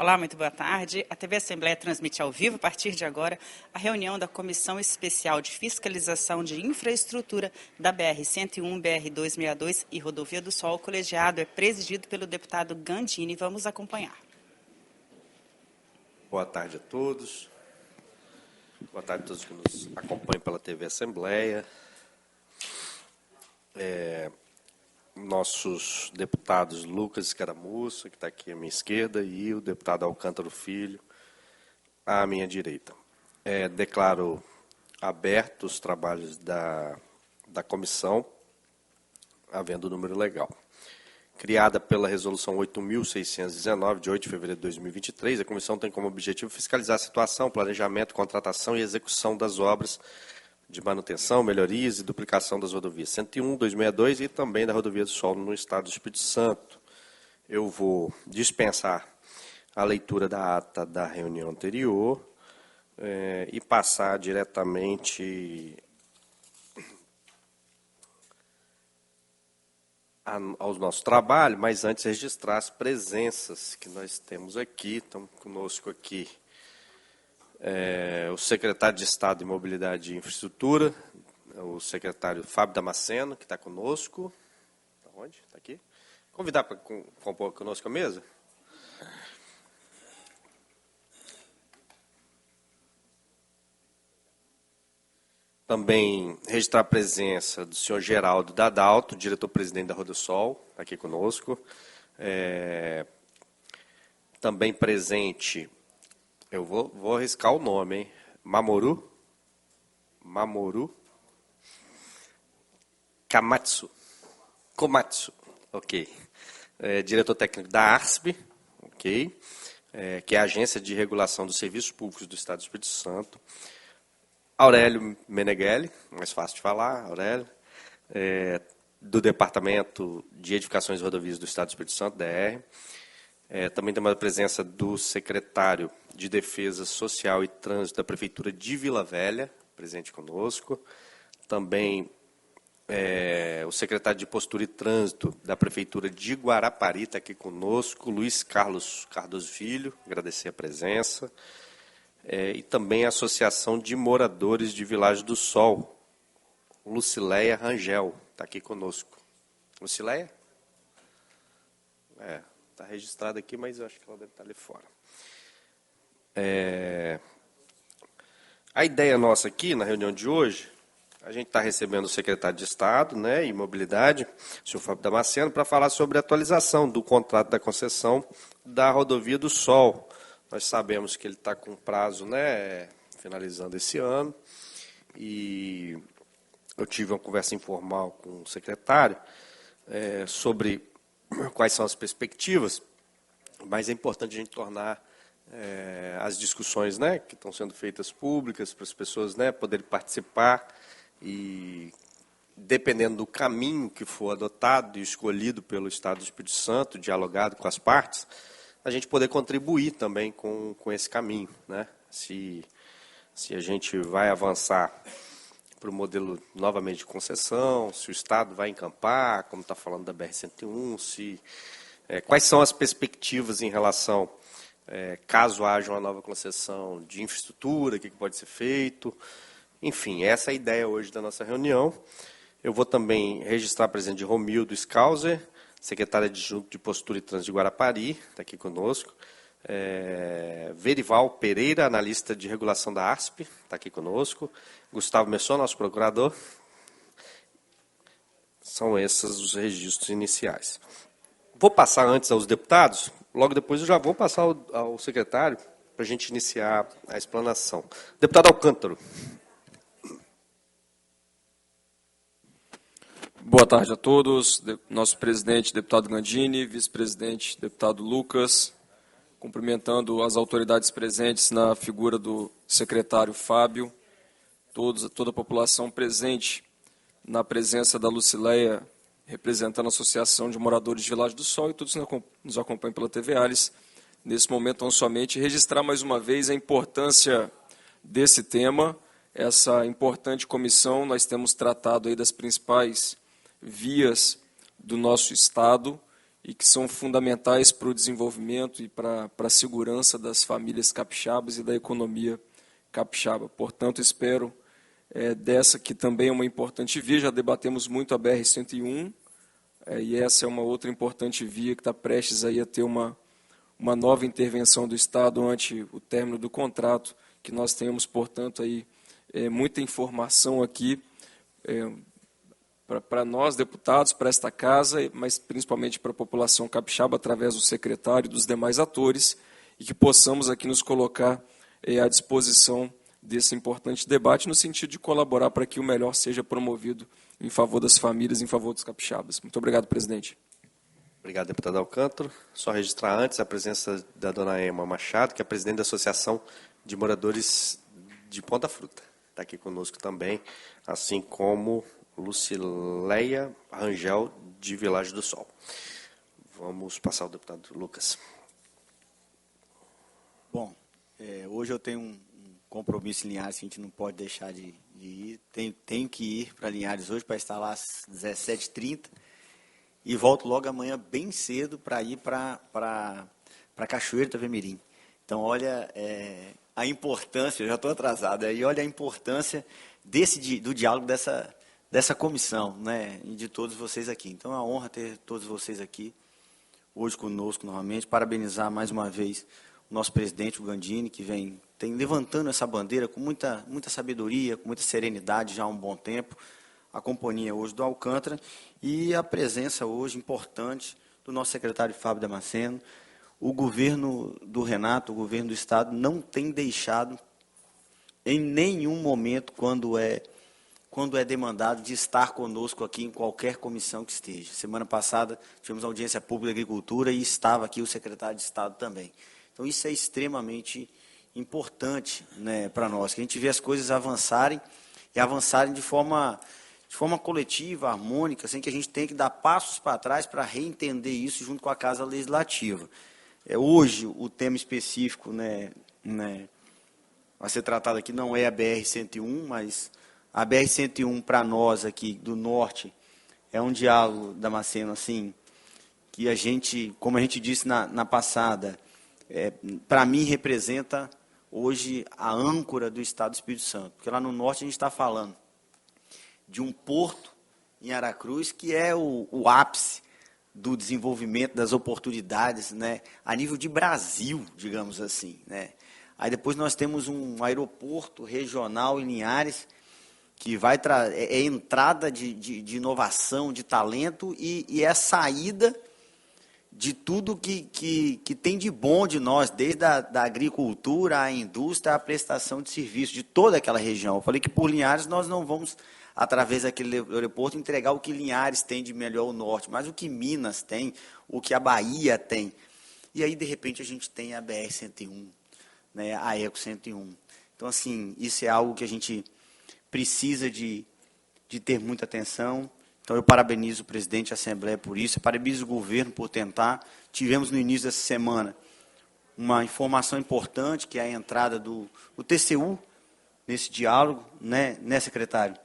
Olá, muito boa tarde. A TV Assembleia transmite ao vivo, a partir de agora, a reunião da Comissão Especial de Fiscalização de Infraestrutura da BR-101, BR-262 e Rodovia do Sol. O colegiado é presidido pelo deputado Gandini. Vamos acompanhar. Boa tarde a todos. Boa tarde a todos que nos acompanham pela TV Assembleia. Nossos deputados Lucas Escaramuça, que está aqui à minha esquerda, e o deputado Alcântara Filho, à minha direita. Declaro abertos os trabalhos da comissão, havendo número legal. Criada pela Resolução 8.619, de 8 de fevereiro de 2023, a comissão tem como objetivo fiscalizar a situação, planejamento, contratação e execução das obras de manutenção, melhorias e duplicação das rodovias 101, 262 e também da Rodovia do Sol no estado do Espírito Santo. Eu vou dispensar a leitura da ata da reunião anterior e passar diretamente aos nossos trabalhos, mas antes registrar as presenças que nós temos aqui. Estão conosco aqui o secretário de Estado de Mobilidade e Infraestrutura, o secretário Fábio Damasceno, que está conosco. Está onde? Está aqui. Convidar para compor conosco a mesa. Também registrar a presença do senhor Geraldo Dadalto, diretor-presidente da Rodosol, está aqui conosco. Também presente, eu vou arriscar o nome, hein? Mamoru Komatsu, ok. Diretor técnico da ARSP, ok. Que é a Agência de Regulação dos Serviços Públicos do Estado do Espírito Santo. Aurélio Meneghelli, mais fácil de falar, Aurélio, do Departamento de Edificações e Rodovias do Estado do Espírito Santo, DR. Também temos a presença do secretário de Defesa Social e Trânsito da Prefeitura de Vila Velha, presente conosco. Também o secretário de Postura e Trânsito da Prefeitura de Guarapari está aqui conosco, Luiz Carlos Cardoso Filho, agradecer a presença. E também a Associação de Moradores de Vilagem do Sol, Lucileia Rangel, está aqui conosco. Lucileia? Está registrada aqui, mas eu acho que ela deve estar ali fora. A ideia nossa aqui, na reunião de hoje, a gente está recebendo o secretário de Estado, né, e Mobilidade, o senhor Fábio Damasceno, para falar sobre a atualização do contrato da concessão da Rodovia do Sol. Nós sabemos que ele está com prazo, né, finalizando esse ano, e eu tive uma conversa informal com o secretário sobre quais são as perspectivas, mas é importante a gente tornar as discussões, né, que estão sendo feitas públicas, para as pessoas, né, poderem participar e, dependendo do caminho que for adotado e escolhido pelo Estado do Espírito Santo, dialogado com as partes, a gente poder contribuir também com esse caminho, né? Se a gente vai avançar para o modelo novamente de concessão, se o Estado vai encampar, como está falando da BR-101, quais são as perspectivas em relação, caso haja uma nova concessão de infraestrutura, o que pode ser feito. Enfim, essa é a ideia hoje da nossa reunião. Eu vou também registrar a presença de Romildo Scauser, secretário adjunto de Postura e Trânsito de Guarapari, está aqui conosco. Verival Pereira, analista de regulação da ARSP, está aqui conosco. Gustavo Messon, nosso procurador. São esses os registros iniciais. Vou passar antes aos deputados, logo depois eu já vou passar ao secretário para a gente iniciar a explanação. Deputado Alcântara. Boa tarde a todos. Nosso presidente, deputado Gandini, vice-presidente, deputado Lucas, cumprimentando as autoridades presentes na figura do secretário Fábio, toda a população presente na presença da Lucileia, representando a Associação de Moradores de Vilagem do Sol, e todos que nos acompanham pela TV Ares. Nesse momento, vamos somente registrar mais uma vez a importância desse tema, essa importante comissão. Nós temos tratado aí das principais vias do nosso Estado e que são fundamentais para o desenvolvimento e para a segurança das famílias capixabas e da economia capixaba. Portanto, espero dessa que também é uma importante via, já debatemos muito a BR-101, e essa é uma outra importante via que está prestes aí a ter uma nova intervenção do Estado ante o término do contrato, que nós tenhamos, portanto, aí, muita informação aqui para nós, deputados, para esta casa, mas principalmente para a população capixaba, através do secretário e dos demais atores, e que possamos aqui nos colocar à disposição desse importante debate, no sentido de colaborar para que o melhor seja promovido em favor das famílias, em favor dos capixabas. Muito obrigado, presidente. Obrigado, deputado Alcântara. Só registrar antes a presença da dona Emma Machado, que é presidente da Associação de Moradores de Ponta Fruta. Está aqui conosco também, assim como Lucileia Rangel, de Vilagem do Sol. Vamos passar ao deputado Lucas. Bom, hoje eu tenho um compromisso em Linhares que a gente não pode deixar de ir. Tenho que ir para Linhares hoje para estar lá às 17h30 e volto logo amanhã bem cedo para ir para Cachoeira do Itapemirim. Então, olha a importância, eu já estou atrasado, e olha a importância do diálogo dessa comissão, né, e de todos vocês aqui. Então, é uma honra ter todos vocês aqui hoje conosco novamente, parabenizar mais uma vez o nosso presidente, o Gandini, que tem levantando essa bandeira com muita sabedoria, com muita serenidade já há um bom tempo, a companhia hoje do Alcântara, e a presença hoje importante do nosso secretário Fábio Damasceno. O governo do Renato, o governo do Estado, não tem deixado em nenhum momento, quando é demandado, de estar conosco aqui em qualquer comissão que esteja. Semana passada tivemos audiência pública de agricultura e estava aqui o secretário de Estado também. Então, isso é extremamente importante, né, para nós, que a gente vê as coisas avançarem e avançarem de forma coletiva, harmônica, sem que a gente tenha que dar passos para trás para reentender isso junto com a Casa Legislativa. Hoje, o tema específico, né, a ser tratado aqui não é a BR-101, mas a BR-101 para nós aqui do norte é um diálogo, Damasceno, assim, que a gente, como a gente disse na passada, para mim representa hoje a âncora do Estado do Espírito Santo, porque lá no norte a gente está falando de um porto em Aracruz que é o ápice do desenvolvimento, das oportunidades, né, a nível de Brasil, digamos assim, né. Aí depois nós temos um aeroporto regional em Linhares, que vai é entrada de inovação, de talento, e é a saída de tudo que tem de bom de nós, desde da agricultura, à indústria, à prestação de serviço, de toda aquela região. Eu falei que por Linhares nós não vamos, através daquele aeroporto, entregar o que Linhares tem de melhor ao norte, mas o que Minas tem, o que a Bahia tem. E aí, de repente, a gente tem a BR-101, né, a Eco-101. Então, assim, isso é algo que a gente precisa de ter muita atenção. Então, eu parabenizo o presidente da Assembleia por isso, eu parabenizo o governo por tentar. Tivemos, no início dessa semana, uma informação importante, que é a entrada do TCU nesse diálogo, né, secretário?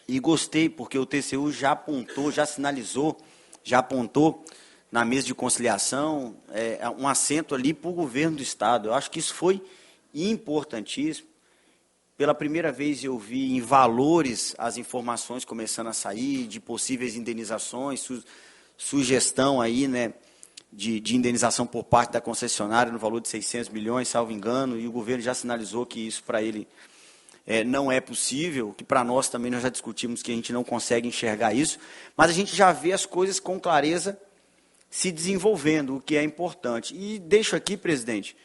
E gostei, porque o TCU já apontou, já sinalizou, já apontou na mesa de conciliação um assento ali para o governo do Estado. Eu acho que isso foi importantíssimo. Pela primeira vez eu vi em valores as informações começando a sair, de possíveis indenizações, sugestão aí, né, de indenização por parte da concessionária no valor de 600 milhões, salvo engano, e o governo já sinalizou que isso para ele não é possível, que para nós também nós já discutimos que a gente não consegue enxergar isso, mas a gente já vê as coisas com clareza se desenvolvendo, o que é importante. E deixo aqui, presidente,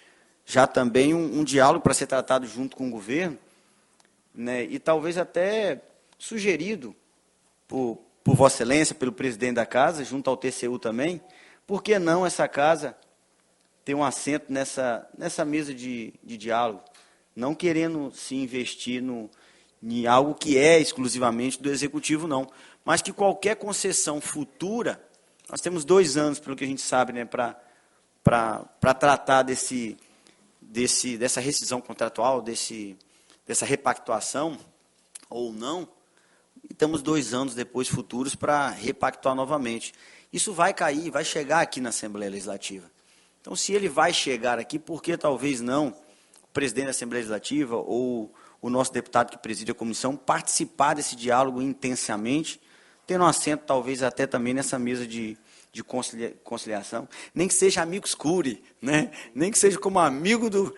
já também um diálogo para ser tratado junto com o governo, né, e talvez até sugerido por Vossa Excelência, pelo presidente da casa, junto ao TCU também, por que não essa casa ter um assento nessa mesa de diálogo, não querendo se investir em algo que é exclusivamente do Executivo, não, mas que qualquer concessão futura, nós temos 2 anos, pelo que a gente sabe, né, para tratar dessa rescisão contratual, dessa repactuação, ou não, e estamos 2 anos depois futuros para repactuar novamente. Isso vai cair, vai chegar aqui na Assembleia Legislativa. Então, se ele vai chegar aqui, por que talvez não o presidente da Assembleia Legislativa ou o nosso deputado que preside a comissão participar desse diálogo intensamente, tendo um assento talvez até também nessa mesa de conciliação, nem que seja amigo escure, né? Nem que seja como amigo do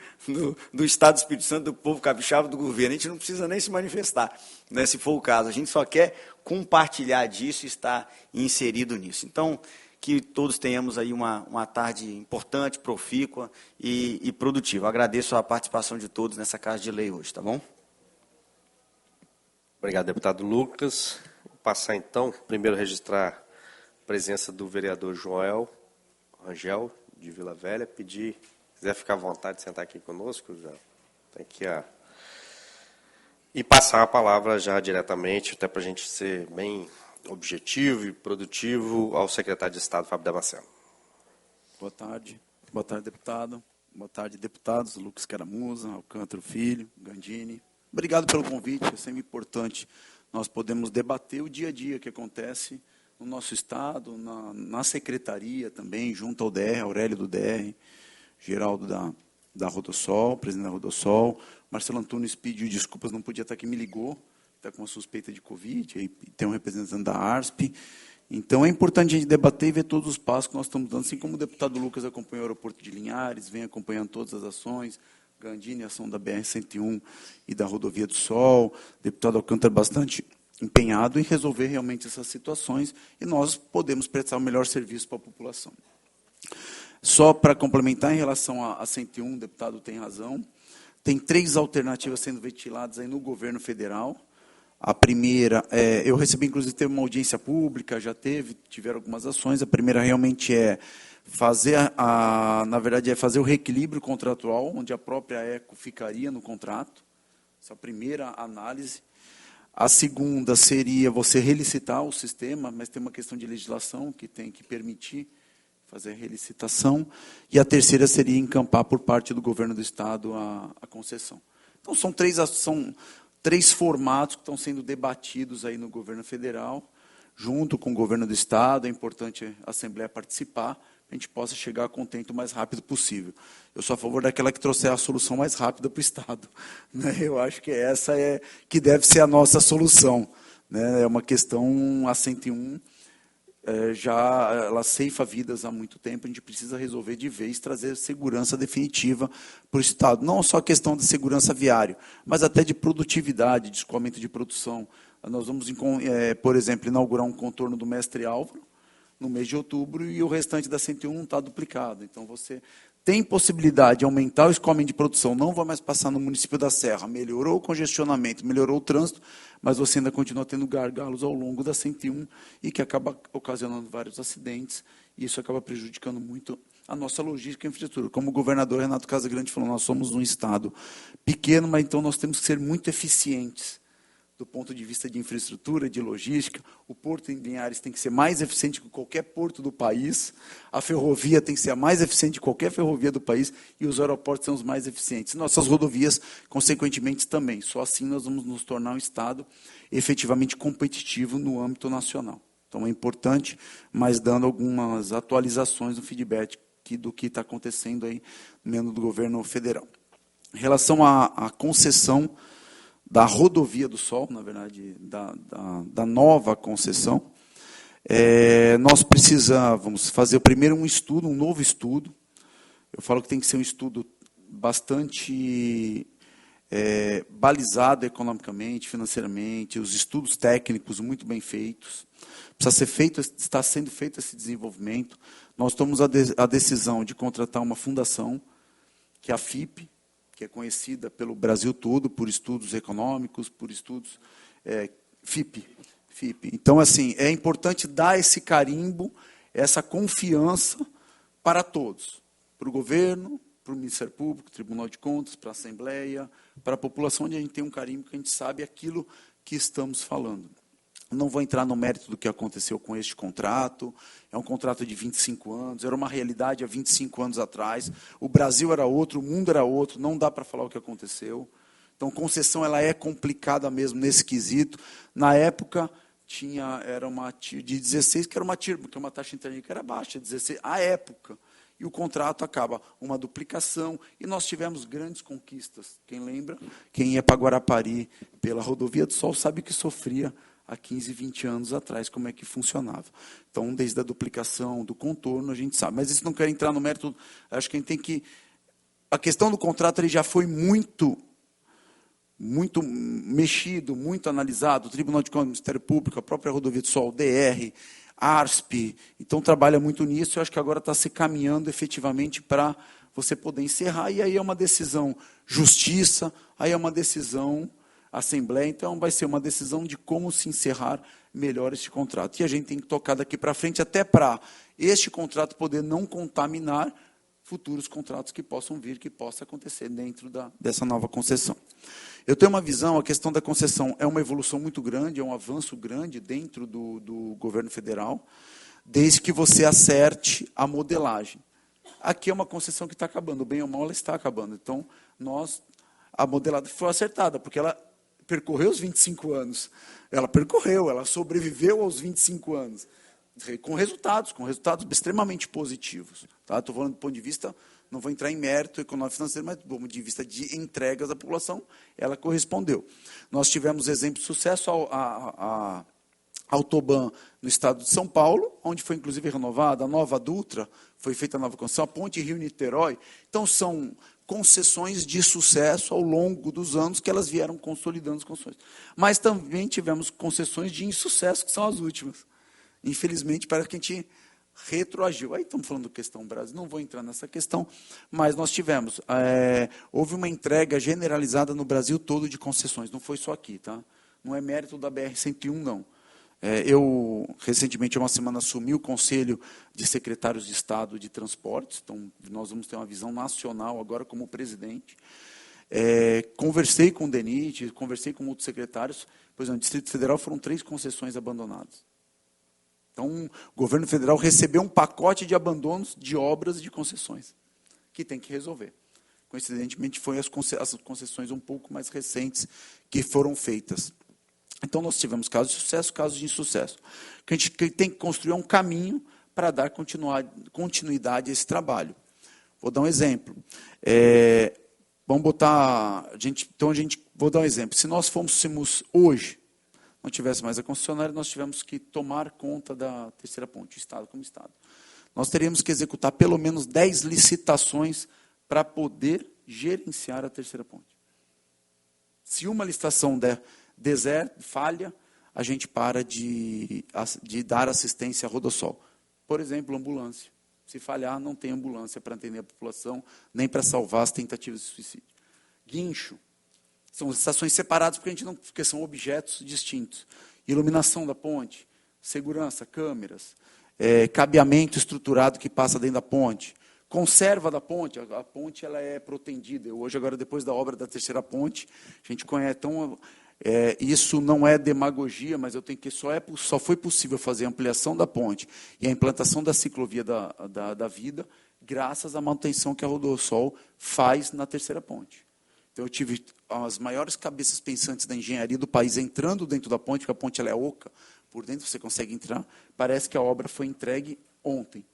Estado do Espírito Santo, do povo capixaba, do governo. A gente não precisa nem se manifestar, né, se for o caso. A gente só quer compartilhar disso e estar inserido nisso. Então, que todos tenhamos aí uma tarde importante, profícua e produtiva. Agradeço a participação de todos nessa Casa de Lei hoje, tá bom? Obrigado, deputado Lucas. Vou passar, então, primeiro registrar a presença do vereador Joel Rangel, de Vila Velha. Pedir, se quiser ficar à vontade de sentar aqui conosco, já tem aqui e passar a palavra já diretamente, até para a gente ser bem objetivo e produtivo, ao secretário de Estado, Fábio Damasceno. Boa tarde, deputado. Boa tarde, deputados. Lucas Caramuza, Alcântara Filho, Gandini. Obrigado pelo convite, é sempre importante nós podemos debater o dia a dia que acontece no nosso Estado, na secretaria também, junto ao DR, Aurélio do DR, Geraldo da Rodossol, presidente da Rodossol. Marcelo Antunes pediu desculpas, não podia estar aqui, me ligou, está com uma suspeita de Covid, e tem um representante da ARSP. Então, é importante a gente debater e ver todos os passos que nós estamos dando, assim como o deputado Lucas acompanhou o aeroporto de Linhares, vem acompanhando todas as ações, Gandini, ação da BR-101 e da Rodovia do Sol, o deputado Alcântara bastante empenhado em resolver realmente essas situações e nós podemos prestar o melhor serviço para a população. Só para complementar, em relação a 101, o deputado tem razão, tem 3 alternativas sendo ventiladas aí no governo federal. A primeira, eu recebi, inclusive, teve uma audiência pública, tiveram algumas ações. A primeira realmente é fazer, na verdade, é fazer o reequilíbrio contratual, onde a própria ECO ficaria no contrato. Essa é a primeira análise. A segunda seria você relicitar o sistema, mas tem uma questão de legislação que tem que permitir fazer a relicitação. E a terceira seria encampar por parte do governo do Estado a concessão. Então, são três formatos que estão sendo debatidos aí no governo federal, junto com o governo do Estado. É importante a Assembleia participar, para a gente possa chegar a contento o mais rápido possível. Eu sou a favor daquela que trouxer a solução mais rápida para o Estado, né? Eu acho que essa que deve ser a nossa solução, né? É uma questão, a 101, ela ceifa vidas há muito tempo, a gente precisa resolver de vez, trazer segurança definitiva para o Estado. Não só a questão de segurança viária, mas até de produtividade, de escoamento de produção. Nós vamos, por exemplo, inaugurar um contorno do Mestre Álvaro no mês de outubro e o restante da 101 está duplicado. Então, você tem possibilidade de aumentar o escoamento de produção, não vai mais passar no município da Serra, melhorou o congestionamento, melhorou o trânsito, mas você ainda continua tendo gargalos ao longo da 101 e que acaba ocasionando vários acidentes, e isso acaba prejudicando muito a nossa logística e infraestrutura. Como o governador Renato Casagrande falou, nós somos um Estado pequeno, mas então nós temos que ser muito eficientes do ponto de vista de infraestrutura, de logística. O porto em Linhares tem que ser mais eficiente que qualquer porto do país, a ferrovia tem que ser a mais eficiente de qualquer ferrovia do país, e os aeroportos são os mais eficientes. Nossas rodovias, consequentemente, também. Só assim nós vamos nos tornar um Estado efetivamente competitivo no âmbito nacional. Então, é importante, mas dando algumas atualizações no feedback do que está acontecendo aí no governo federal. Em relação à concessão da Rodovia do Sol, na verdade, da nova concessão, nós precisávamos fazer primeiro um novo estudo. Eu falo que tem que ser um estudo bastante balizado economicamente, financeiramente, os estudos técnicos muito bem feitos. Está sendo feito esse desenvolvimento. Nós tomamos a decisão de contratar uma fundação, que é a FIP, que é conhecida pelo Brasil todo por estudos econômicos, por estudos FIP. Então, assim, é importante dar esse carimbo, essa confiança para todos, para o governo, para o Ministério Público, Tribunal de Contas, para a Assembleia, para a população, onde a gente tem um carimbo que a gente sabe aquilo que estamos falando. Não vou entrar no mérito do que aconteceu com este contrato, é um contrato de 25 anos, era uma realidade há 25 anos atrás, o Brasil era outro, o mundo era outro, não dá para falar o que aconteceu. Então, concessão ela é complicada mesmo nesse quesito. Na época, era uma de 16, que era uma TIR, porque uma taxa interna que era baixa, 16, à época. E o contrato acaba uma duplicação. E nós tivemos grandes conquistas. Quem lembra? Quem ia para Guarapari pela Rodovia do Sol sabe que sofria há 15, 20 anos atrás, como é que funcionava. Então, desde a duplicação do contorno, a gente sabe. Mas isso não quer entrar no mérito. Acho que a gente tem que... A questão do contrato ele já foi muito mexido, muito analisado. O Tribunal de Contas, o Ministério Público, a própria Rodovia do Sol, o DR, ARSP. Então, trabalha muito nisso. Eu acho que agora está se caminhando efetivamente para você poder encerrar. E aí é uma decisão justiça, aí é uma decisão Assembleia. Então, vai ser uma decisão de como se encerrar melhor este contrato. E a gente tem que tocar daqui para frente, até para este contrato poder não contaminar futuros contratos que possam vir, que possa acontecer dentro dessa nova concessão. Eu tenho uma visão, a questão da concessão é uma evolução muito grande, é um avanço grande dentro do governo federal, desde que você acerte a modelagem. Aqui é uma concessão que está acabando, bem ou mal ela está acabando. Então, a modelagem foi acertada, porque ela percorreu os 25 anos. Ela percorreu, ela sobreviveu aos 25 anos. Com resultados extremamente positivos. Tá? Estou falando do ponto de vista, não vou entrar em mérito econômico financeiro, mas do ponto de vista de entregas à população, ela correspondeu. Nós tivemos exemplo de sucesso, a Autoban no estado de São Paulo, onde foi inclusive renovada, a nova Dutra, foi feita a nova concessão, a Ponte Rio-Niterói. Então, são concessões de sucesso ao longo dos anos que elas vieram consolidando as concessões. Mas também tivemos concessões de insucesso, que são as últimas. Infelizmente, parece que a gente retroagiu. Aí estamos falando da questão Brasil, não vou entrar nessa questão, mas nós tivemos, houve uma entrega generalizada no Brasil todo de concessões, não foi só aqui, tá? Não é mérito da BR-101, não. Eu, recentemente, há uma semana, assumi o Conselho de Secretários de Estado de Transportes, então nós vamos ter uma visão nacional agora como presidente. Conversei com o DENIT, conversei com outros secretários, por exemplo, no Distrito Federal foram 3 concessões abandonadas. Então, o governo federal recebeu um pacote de abandonos de obras e de concessões, que tem que resolver. Coincidentemente, foi as concessões um pouco mais recentes que foram feitas. Então, nós tivemos casos de sucesso, casos de insucesso. O que a gente tem que construir um caminho para dar continuidade a esse trabalho. Vou dar um exemplo. Vou dar um exemplo. Se nós fôssemos hoje, não tivesse mais a concessionária, nós tivemos que tomar conta da terceira ponte, Estado como Estado. Nós teríamos que executar pelo menos 10 licitações para poder gerenciar a terceira ponte. Se uma licitação falha, a gente para de dar assistência à Rodosol. Por exemplo, ambulância. Se falhar, não tem ambulância para atender a população, nem para salvar as tentativas de suicídio. Guincho. São estações separadas porque são objetos distintos. Iluminação da ponte, segurança, câmeras, cabeamento estruturado que passa dentro da ponte, conserva da ponte. A ponte ela é protendida. Hoje, agora, depois da obra da terceira ponte, a gente conhece. Então, isso não é demagogia, mas eu tenho que só foi possível fazer a ampliação da ponte e a implantação da ciclovia da vida, graças à manutenção que a Rodosol faz na terceira ponte. Então, eu tive as maiores cabeças pensantes da engenharia do país entrando dentro da ponte, porque a ponte ela é oca, por dentro você consegue entrar. Parece que a obra foi entregue ontem,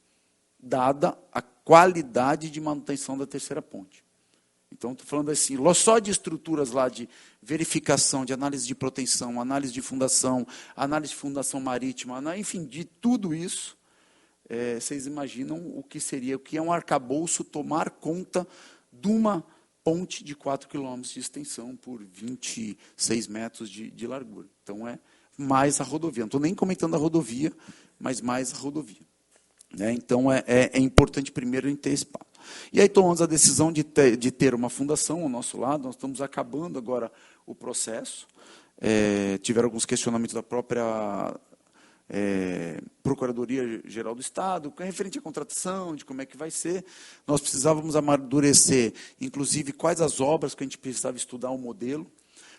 dada a qualidade de manutenção da terceira ponte. Então, estou falando assim, só de estruturas lá de verificação, de análise de proteção, análise de fundação marítima, enfim, de tudo isso, vocês imaginam o que é um arcabouço tomar conta de uma ponte de 4 quilômetros de extensão por 26 metros de largura. Então, é mais a rodovia. Não estou nem comentando a rodovia, mas mais a rodovia. Então, é importante primeiro ter espaço. E aí tomamos a decisão de ter uma fundação ao nosso lado. Nós estamos acabando agora o processo. Tiveram alguns questionamentos da própria Procuradoria-Geral do Estado, referente à contratação, de como é que vai ser. Nós precisávamos amadurecer, inclusive, quais as obras que a gente precisava estudar o modelo,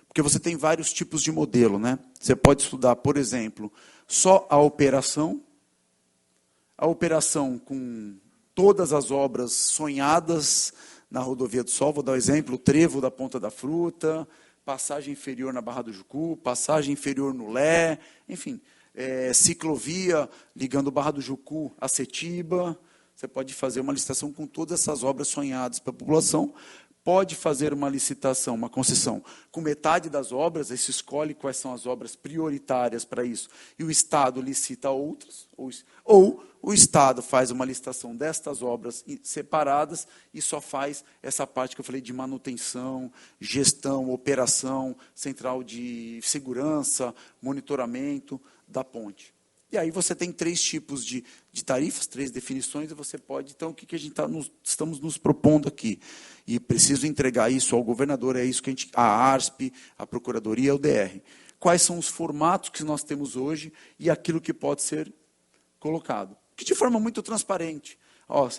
porque você tem vários tipos de modelo, né? Você pode estudar, por exemplo, só a operação com todas as obras sonhadas na Rodovia do Sol, vou dar um exemplo, o trevo da Ponta da Fruta, passagem inferior na Barra do Jucu, passagem inferior no Lé, enfim, ciclovia ligando Barra do Jucu a Setiba. Você pode fazer uma licitação com todas essas obras sonhadas para a população, pode fazer uma licitação, uma concessão com metade das obras, aí se escolhe quais são as obras prioritárias para isso, e o Estado licita outras, ou o Estado faz uma licitação destas obras separadas e só faz essa parte que eu falei de manutenção, gestão, operação, central de segurança, monitoramento da ponte. E aí você tem 3 tipos de tarifas, 3 definições, e você pode, então, o que a gente estamos nos propondo aqui? E preciso entregar isso ao governador, é isso que a ARSP, a Procuradoria, o DR. Quais são os formatos que nós temos hoje e aquilo que pode ser colocado? Que de forma muito transparente.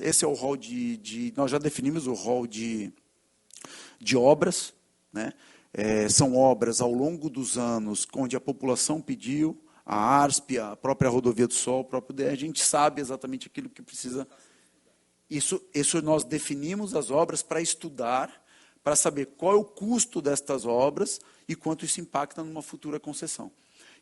Esse é o rol nós já definimos o rol de obras, né? São obras ao longo dos anos, onde a população pediu, a ARSP, a própria Rodovia do Sol, o próprio DR, a gente sabe exatamente aquilo que precisa. Isso nós definimos as obras para estudar, para saber qual é o custo destas obras e quanto isso impacta numa futura concessão.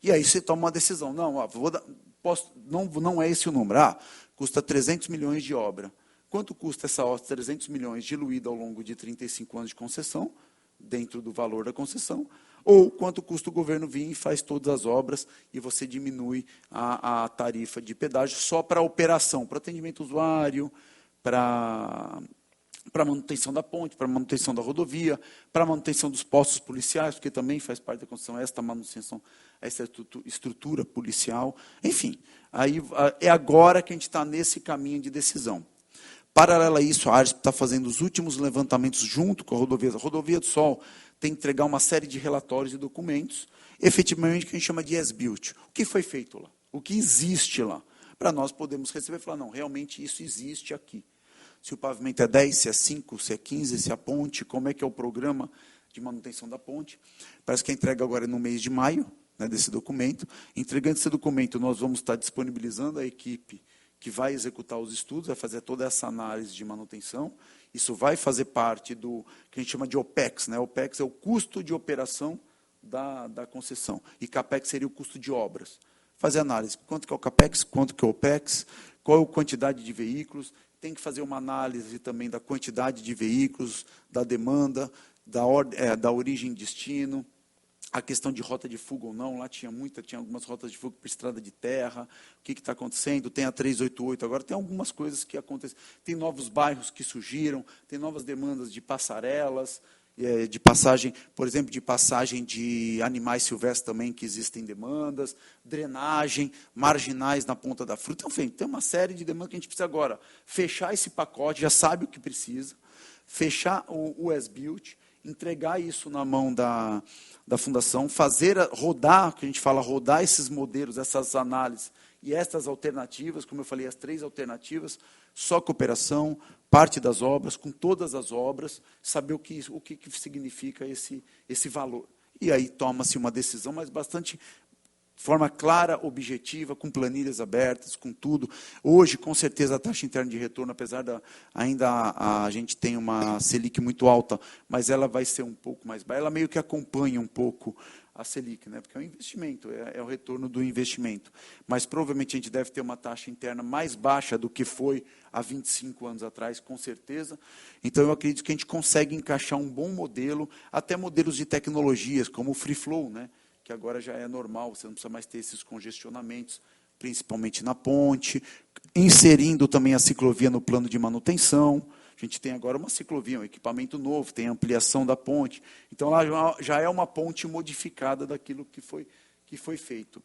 E aí você toma uma decisão. Não é esse o número. Custa 300 milhões de obra. Quanto custa essa obra? 300 milhões diluída ao longo de 35 anos de concessão, dentro do valor da concessão, ou quanto custa o governo vir e faz todas as obras e você diminui a tarifa de pedágio só para a operação, para atendimento ao usuário, para manutenção da ponte, para manutenção da rodovia, para manutenção dos postos policiais, porque também faz parte da concessão esta manutenção, essa estrutura policial. Enfim, aí é agora que a gente está nesse caminho de decisão. Paralelo a isso, a ARSP está fazendo os últimos levantamentos junto com a Rodovia. A Rodovia do Sol tem que entregar uma série de relatórios e documentos, efetivamente, que a gente chama de as-built. O que foi feito lá? O que existe lá? Para nós podermos receber e falar, não, realmente isso existe aqui. Se o pavimento é 10, se é 5, se é 15, se é a ponte, como é que é o programa de manutenção da ponte. Parece que a entrega agora é no mês de maio, né, desse documento. Entregando esse documento, nós vamos estar disponibilizando a equipe que vai executar os estudos, vai fazer toda essa análise de manutenção. Isso vai fazer parte do que a gente chama de OPEX. Né? OPEX é o custo de operação da concessão. E CAPEX seria o custo de obras. Fazer análise. Quanto que é o CAPEX, quanto que é o OPEX, qual é a quantidade de veículos. Tem que fazer uma análise também da quantidade de veículos, da demanda, da origem e destino. A questão de rota de fuga ou não, lá tinha algumas rotas de fuga para estrada de terra, o que está acontecendo, tem a 388, agora tem algumas coisas que acontecem, tem novos bairros que surgiram, tem novas demandas de passarelas, de passagem, por exemplo, de passagem de animais silvestres também, que existem demandas, drenagem, marginais na Ponta da Fruta, enfim, tem uma série de demandas que a gente precisa agora fechar esse pacote, já sabe o que precisa, fechar o as-built, entregar isso na mão da fundação, rodar, que a gente fala, rodar esses modelos, essas análises e estas alternativas, como eu falei, as 3 alternativas, só cooperação, parte das obras, com todas as obras, saber o que significa esse valor. E aí toma-se uma decisão, mas bastante forma clara, objetiva, com planilhas abertas, com tudo. Hoje, com certeza, a taxa interna de retorno, apesar ainda a gente tem uma Selic muito alta, mas ela vai ser um pouco mais baixa. Ela meio que acompanha um pouco a Selic, né? Porque é um investimento, é o retorno do investimento. Mas provavelmente a gente deve ter uma taxa interna mais baixa do que foi há 25 anos atrás, com certeza. Então, eu acredito que a gente consegue encaixar um bom modelo, até modelos de tecnologias, como o Free Flow, né? Que agora já é normal, você não precisa mais ter esses congestionamentos, principalmente na ponte, inserindo também a ciclovia no plano de manutenção. A gente tem agora uma ciclovia, um equipamento novo, tem ampliação da ponte. Então, lá já é uma ponte modificada daquilo que foi feito.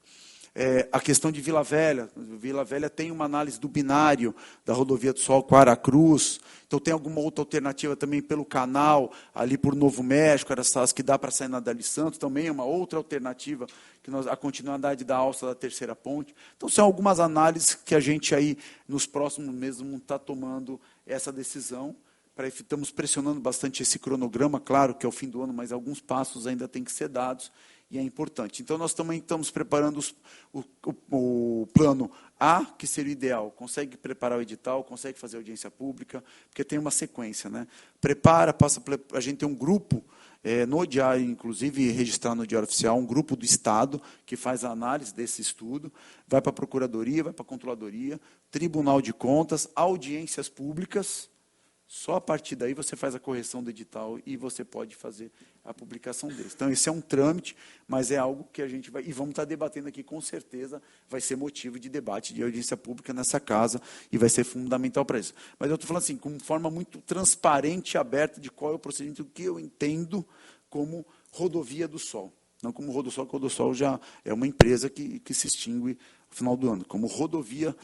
A questão de Vila Velha. Vila Velha tem uma análise do binário da Rodovia do Sol com Aracruz. Então, tem alguma outra alternativa também pelo canal, ali por Novo México, essas que dá para sair na Dali Santos, também é uma outra alternativa, a continuidade da alça da terceira ponte. Então, são algumas análises que a gente aí, nos próximos meses, está tomando essa decisão. Estamos pressionando bastante esse cronograma, claro que é o fim do ano, mas alguns passos ainda têm que ser dados. e é importante. Então, nós também estamos preparando o plano A, que seria o ideal. Consegue preparar o edital, consegue fazer audiência pública, porque tem uma sequência, né? Prepara, a gente tem um grupo, no diário, inclusive, registrado no Diário Oficial, um grupo do Estado que faz a análise desse estudo, vai para a Procuradoria, vai para a Controladoria, Tribunal de Contas, audiências públicas. Só a partir daí você faz a correção do edital e você pode fazer a publicação desse. Então, esse é um trâmite, mas é algo que a gente vai... E vamos estar debatendo aqui, com certeza, vai ser motivo de debate de audiência pública nessa casa e vai ser fundamental para isso. Mas eu estou falando assim, com forma muito transparente e aberta de qual é o procedimento que eu entendo como Rodovia do Sol. Não como Rodosol, porque o Rodosol já é uma empresa que se extingue no final do ano, como Rodovia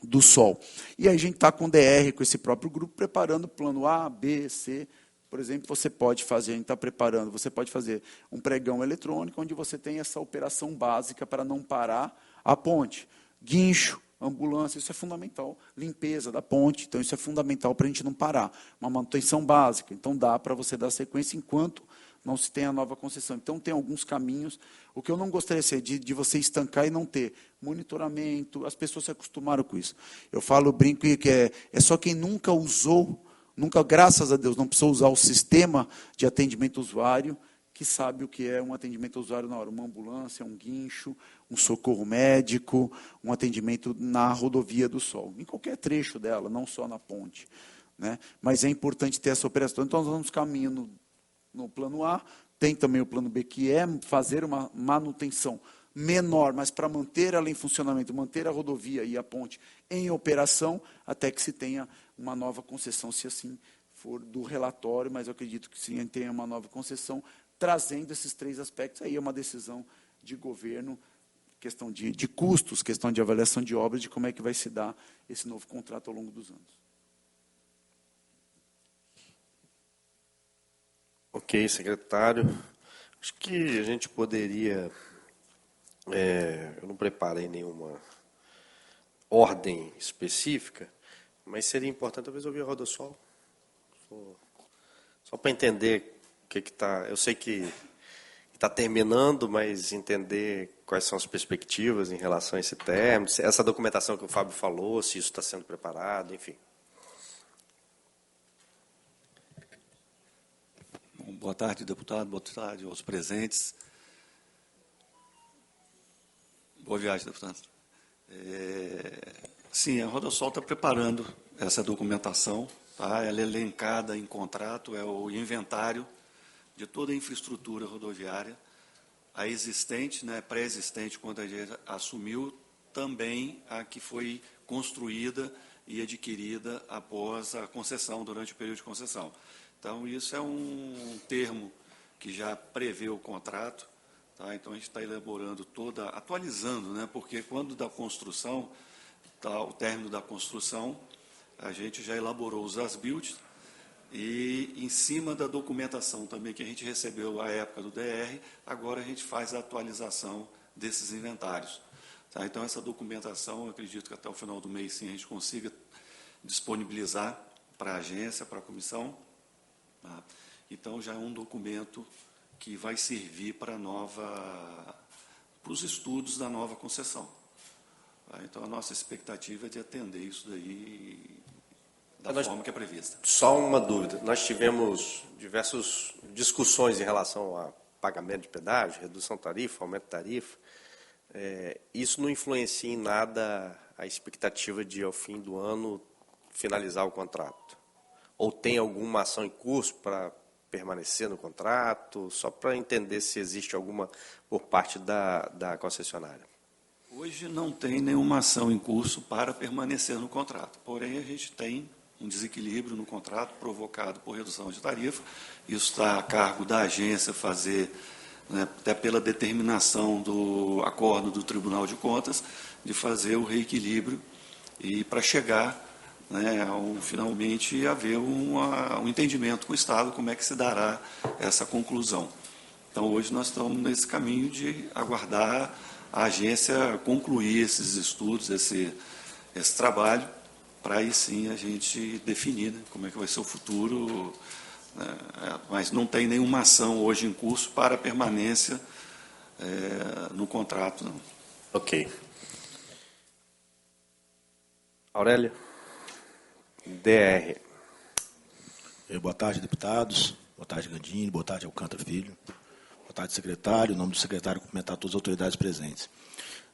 do Sol. E aí a gente está com o DR, com esse próprio grupo, preparando o plano A, B, C. Por exemplo, você pode fazer, a gente está preparando, você pode fazer um pregão eletrônico, onde você tem essa operação básica para não parar a ponte. Guincho, ambulância, isso é fundamental. Limpeza da ponte, então isso é fundamental para a gente não parar. Uma manutenção básica, então dá para você dar sequência enquanto não se tem a nova concessão. Então, tem alguns caminhos. O que eu não gostaria de você estancar e não ter monitoramento, as pessoas se acostumaram com isso. Eu falo, brinco, que é só quem nunca usou, nunca, graças a Deus, não precisou usar o sistema de atendimento ao usuário, que sabe o que é um atendimento ao usuário na hora. Uma ambulância, um guincho, um socorro médico, um atendimento na Rodovia do Sol, em qualquer trecho dela, não só na ponte, né? Mas é importante ter essa operação. Então, nós vamos caminhando no plano A, tem também o plano B, que é fazer uma manutenção menor, mas para manter ela em funcionamento, manter a rodovia e a ponte em operação, até que se tenha uma nova concessão, se assim for do relatório, mas eu acredito que sim, tenha uma nova concessão, trazendo esses três aspectos. Aí é uma decisão de governo, questão de custos, questão de avaliação de obras, de como é que vai se dar esse novo contrato ao longo dos anos. Ok, secretário. Acho que a gente poderia... eu não preparei nenhuma ordem específica, mas seria importante talvez ouvir a Rodosol. Só para entender o que está... Eu sei que está terminando, mas entender quais são as perspectivas em relação a esse termo, essa documentação que o Fábio falou, se isso está sendo preparado, enfim. Boa tarde, deputado. Boa tarde aos presentes. Boa viagem, deputado. Sim, a Rodosol está preparando essa documentação. Tá? Ela é elencada em contrato, é o inventário de toda a infraestrutura rodoviária, a existente, né, pré-existente, quando a gente assumiu, também a que foi construída e adquirida após a concessão, durante o período de concessão. Então, isso é um termo que já prevê o contrato, tá? Então, a gente está elaborando atualizando, né? Porque quando da construção, tá, o término da construção, a gente já elaborou os as-built e, em cima da documentação também que a gente recebeu à época do DR, agora a gente faz a atualização desses inventários. Tá? Então, essa documentação, eu acredito que até o final do mês, sim, a gente consiga disponibilizar para a agência, para a comissão. Tá? Então, já é um documento que vai servir para os estudos da nova concessão. Tá? Então, a nossa expectativa é de atender isso daí da forma que é prevista. Só uma dúvida. Nós tivemos diversas discussões em relação a pagamento de pedágio, redução de tarifa, aumento de tarifa. Isso não influencia em nada a expectativa de, ao fim do ano, finalizar o contrato? Ou tem alguma ação em curso para permanecer no contrato? Só para entender se existe alguma por parte da concessionária. Hoje não tem nenhuma ação em curso para permanecer no contrato. Porém, a gente tem um desequilíbrio no contrato provocado por redução de tarifa. Isso está a cargo da agência fazer, né, até pela determinação do acordo do Tribunal de Contas, de fazer o reequilíbrio e para chegar, né, finalmente haver um entendimento com o Estado como é que se dará essa conclusão. Então, hoje nós estamos nesse caminho de aguardar a agência concluir esses estudos, esse trabalho, para aí sim a gente definir, né, como é que vai ser o futuro, né, mas não tem nenhuma ação hoje em curso para a permanência no contrato, não. Ok. Aurélio? DR. Boa tarde, deputados. Boa tarde, Gandini. Boa tarde, Alcântara Filho. Boa tarde, secretário. Em nome do secretário, cumprimentar todas as autoridades presentes.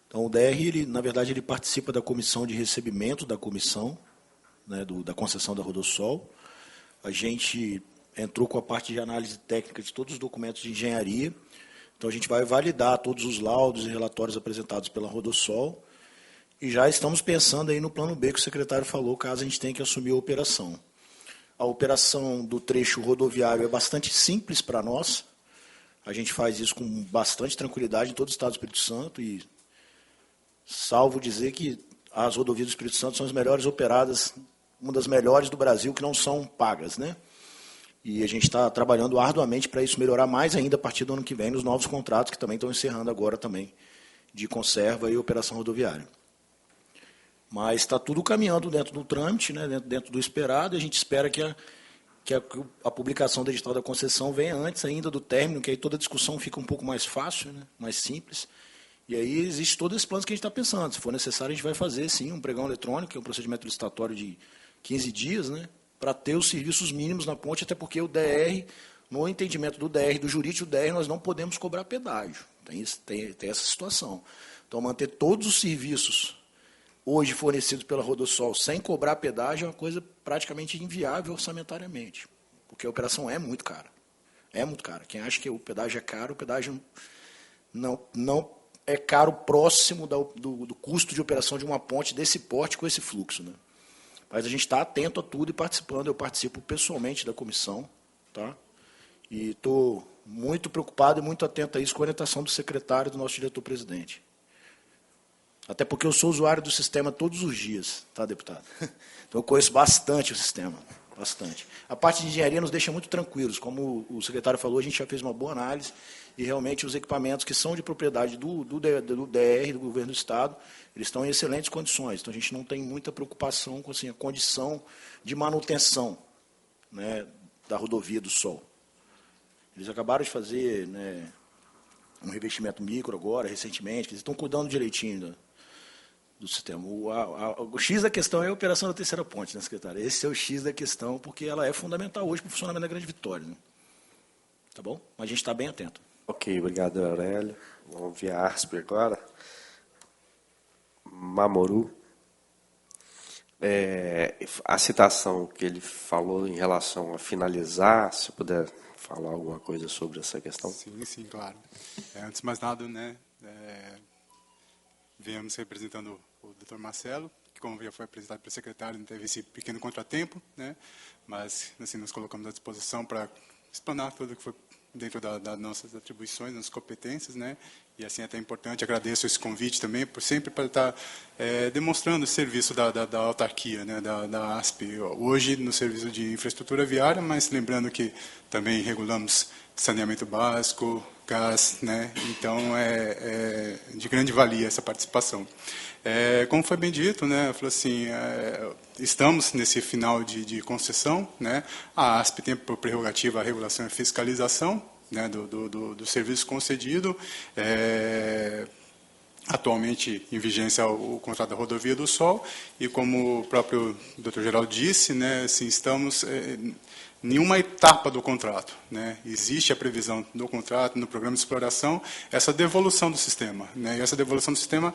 Então, o DR, na verdade, ele participa da comissão de recebimento da comissão, né, da concessão da Rodossol. A gente entrou com a parte de análise técnica de todos os documentos de engenharia. Então, a gente vai validar todos os laudos e relatórios apresentados pela Rodossol. E já estamos pensando aí no plano B que o secretário falou, caso a gente tenha que assumir a operação. A operação do trecho rodoviário é bastante simples para nós. A gente faz isso com bastante tranquilidade em todo o estado do Espírito Santo e salvo dizer que as rodovias do Espírito Santo são as melhores operadas, uma das melhores do Brasil, que não são pagas, né? E a gente está trabalhando arduamente para isso melhorar mais ainda a partir do ano que vem, nos novos contratos que também estão encerrando agora também, de conserva e operação rodoviária. Mas está tudo caminhando dentro do trâmite, né, dentro do esperado, e a gente espera que a publicação do edital da concessão venha antes ainda do término, que aí toda a discussão fica um pouco mais fácil, né, mais simples. E aí existe todo esse plano que a gente está pensando. Se for necessário, a gente vai fazer, sim, um pregão eletrônico, que é um procedimento licitatório de 15 dias, né, para ter os serviços mínimos na ponte, até porque o DR, no entendimento do DR, do jurídico do DR, nós não podemos cobrar pedágio. Tem essa situação. Então, manter todos os serviços hoje fornecidos pela Rodossol sem cobrar pedágio é uma coisa praticamente inviável orçamentariamente, porque a operação é muito cara. É muito cara. Quem acha que o pedágio é caro, o pedágio não é caro próximo do custo de operação de uma ponte desse porte com esse fluxo, né? Mas a gente está atento a tudo e participando. Eu participo pessoalmente da comissão, tá? E estou muito preocupado e muito atento a isso com a orientação do secretário e do nosso diretor-presidente. Até porque eu sou usuário do sistema todos os dias, tá, deputado? Então eu conheço bastante o sistema, bastante. A parte de engenharia nos deixa muito tranquilos. Como o secretário falou, a gente já fez uma boa análise e realmente os equipamentos que são de propriedade do DR, do governo do Estado, eles estão em excelentes condições. Então a gente não tem muita preocupação com assim, a condição de manutenção, né, da rodovia do Sol. Eles acabaram de fazer, né, um revestimento micro agora, recentemente, eles estão cuidando direitinho do sistema. O X da questão é a operação da terceira ponte, né, secretário? Esse é o X da questão, porque ela é fundamental hoje para o funcionamento da Grande Vitória, né? Tá bom? Mas a gente está bem atento. Ok, obrigado, Aurélio. Vamos via ARSP agora. Mamoru. A citação que ele falou em relação a finalizar, se puder falar alguma coisa sobre essa questão. Sim, claro. Antes de mais nada, né, viemos representando o Dr. Marcelo, que, como já foi apresentado pelo secretário, teve esse pequeno contratempo, né, mas assim, nos colocamos à disposição para explanar tudo o que foi dentro das nossas atribuições, das competências, né, e assim até importante, agradeço esse convite também, por sempre para estar demonstrando o serviço da autarquia, né, da ASP, hoje no serviço de infraestrutura viária, mas lembrando que também regulamos saneamento básico, gás, né, então é de grande valia essa participação. Como foi bem dito, né, eu falo assim, estamos nesse final de concessão, né, a ASP tem por prerrogativa a regulação e fiscalização, né, do serviço concedido, atualmente em vigência o contrato da Rodovia do Sol, e como o próprio Dr. Geraldo disse, né, assim, estamos em uma etapa do contrato, né, existe a previsão do contrato, no programa de exploração, essa devolução do sistema, né, e essa devolução do sistema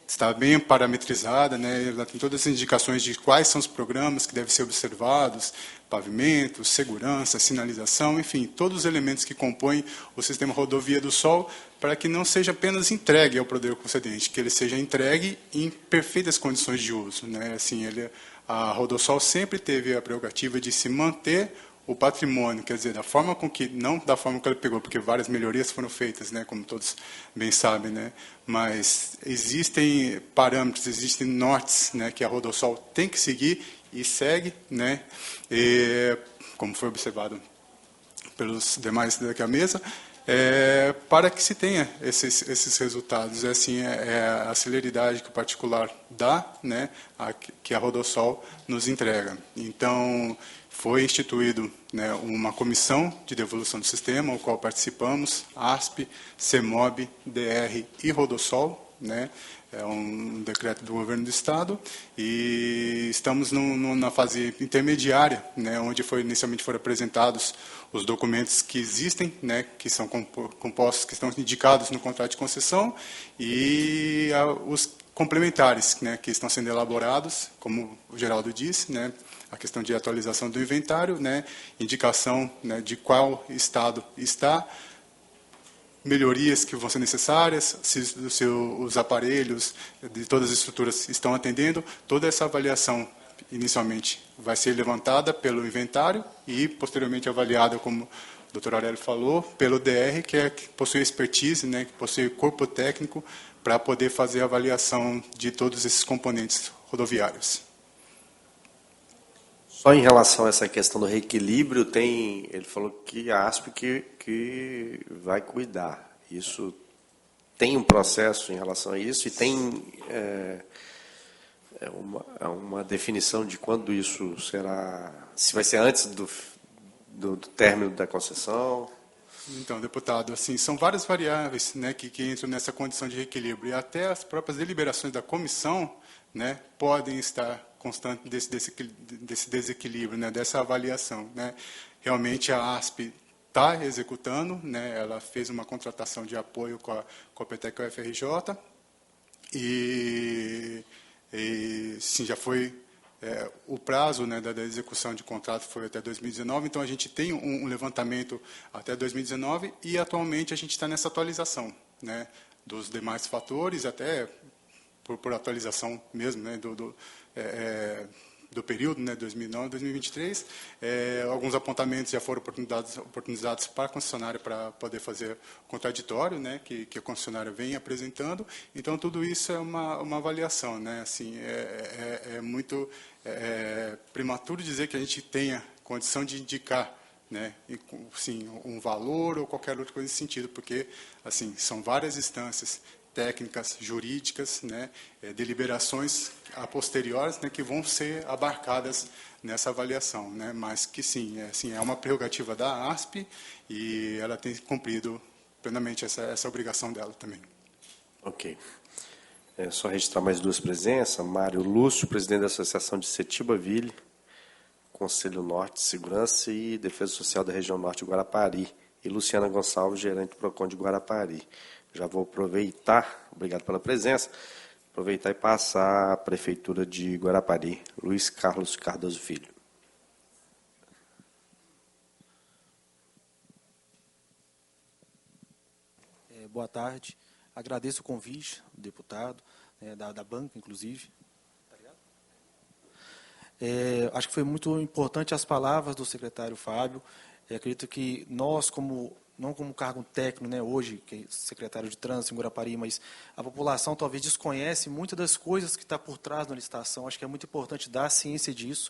está bem parametrizada, né, ela tem todas as indicações de quais são os programas que devem ser observados, pavimento, segurança, sinalização, enfim, todos os elementos que compõem o sistema Rodovia do Sol, para que não seja apenas entregue ao poder concedente, que ele seja entregue em perfeitas condições de uso, né, assim, a Rodossol sempre teve a prerrogativa de se manter o patrimônio, quer dizer, da forma com que, não da forma que ele pegou, porque várias melhorias foram feitas, né, como todos bem sabem, né, mas existem parâmetros, existem nortes, né, que a Rodossol tem que seguir e segue, né, e, como foi observado pelos demais daqui à mesa, para que se tenha esses resultados. Assim, a celeridade que o particular dá, né, que a Rodossol nos entrega. Então, foi instituído, né, uma comissão de devolução do sistema, ao qual participamos, ASP, CEMOB, DR e Rodosol, né, é um decreto do governo do Estado, e estamos na fase intermediária, né, onde inicialmente foram apresentados os documentos que existem, né, que são compostos, que estão indicados no contrato de concessão, e os complementares, né, que estão sendo elaborados, como o Geraldo disse, né, a questão de atualização do inventário, né, indicação, né, de qual estado está, melhorias que vão ser necessárias, se os aparelhos de todas as estruturas estão atendendo. Toda essa avaliação, inicialmente, vai ser levantada pelo inventário e, posteriormente, avaliada, como o Dr. Aurélio falou, pelo DR, que possui expertise, né, que possui corpo técnico, para poder fazer a avaliação de todos esses componentes rodoviários. Só em relação a essa questão do reequilíbrio, ele falou que a ASP que vai cuidar. Isso tem um processo em relação a isso e tem uma definição de quando isso será, se vai ser antes do término da concessão. Então, deputado, assim, são várias variáveis, né, que entram nessa condição de reequilíbrio, e até as próprias deliberações da comissão, né, podem estar constantes desse desequilíbrio, né, dessa avaliação, né. Realmente a ASP está executando, né, ela fez uma contratação de apoio com a PETEC e a UFRJ, e sim, já foi o prazo, né, da execução de contrato foi até 2019, então a gente tem um levantamento até 2019 e atualmente a gente está nessa atualização, né, dos demais fatores, até por atualização mesmo, né, do período, né, 2009 2023. Alguns apontamentos já foram oportunizados para a concessionária para poder fazer o contraditório, né, que a concessionária vem apresentando. Então, tudo isso é uma avaliação, né, assim, é muito prematuro dizer que a gente tenha condição de indicar, né, sim, um valor ou qualquer outra coisa nesse sentido, porque assim, são várias instâncias técnicas, jurídicas, né, deliberações a posteriores, né, que vão ser abarcadas nessa avaliação, né, mas que sim, é uma prerrogativa da ASP e ela tem cumprido plenamente essa obrigação dela também. Ok. Só registrar mais duas presenças. Mário Lúcio, presidente da Associação de Setibaville, Conselho Norte de Segurança e Defesa Social da Região Norte de Guarapari, e Luciana Gonçalves, gerente do PROCON de Guarapari. Já vou aproveitar, obrigado pela presença, aproveitar e passar à Prefeitura de Guarapari, Luiz Carlos Cardoso Filho. Boa tarde, agradeço o convite do deputado, da banca, inclusive. Acho que foi muito importante as palavras do secretário Fábio. Acredito que nós, não como cargo técnico, né, hoje, que é secretário de Trânsito em Guarapari, mas a população talvez desconhece muitas das coisas que está por trás da licitação. Acho que é muito importante dar ciência disso,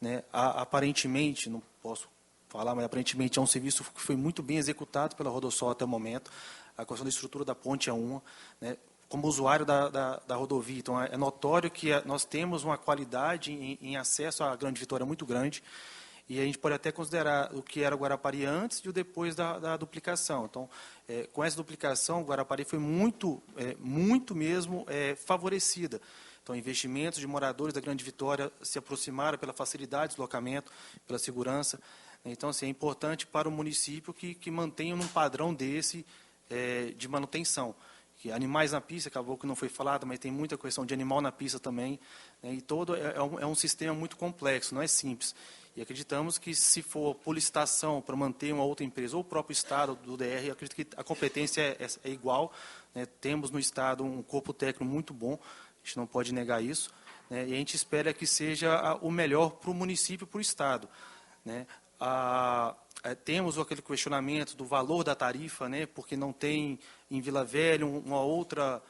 né. Aparentemente, não posso falar, mas aparentemente é um serviço que foi muito bem executado pela Rodosol até o momento. A questão da estrutura da ponte é uma, né. Como usuário da rodovia, então é notório que nós temos uma qualidade em acesso à Grande Vitória muito grande. E a gente pode até considerar o que era Guarapari antes e o depois da duplicação. Então, com essa duplicação, Guarapari foi muito mesmo favorecida. Então, investimentos de moradores da Grande Vitória se aproximaram pela facilidade de deslocamento, pela segurança. Então, assim, é importante para o município que mantenha um padrão desse de manutenção. Que animais na pista, acabou que não foi falado, mas tem muita questão de animal na pista também. Né, e todo é um sistema muito complexo, não é simples. E acreditamos que, se for por licitação para manter uma outra empresa, ou o próprio Estado do DR, acredito que a competência é igual. Né, temos no Estado um corpo técnico muito bom, a gente não pode negar isso. Né, e a gente espera que seja o melhor para o município e para o Estado. Né. Temos aquele questionamento do valor da tarifa, né, porque não tem em Vila Velha uma outra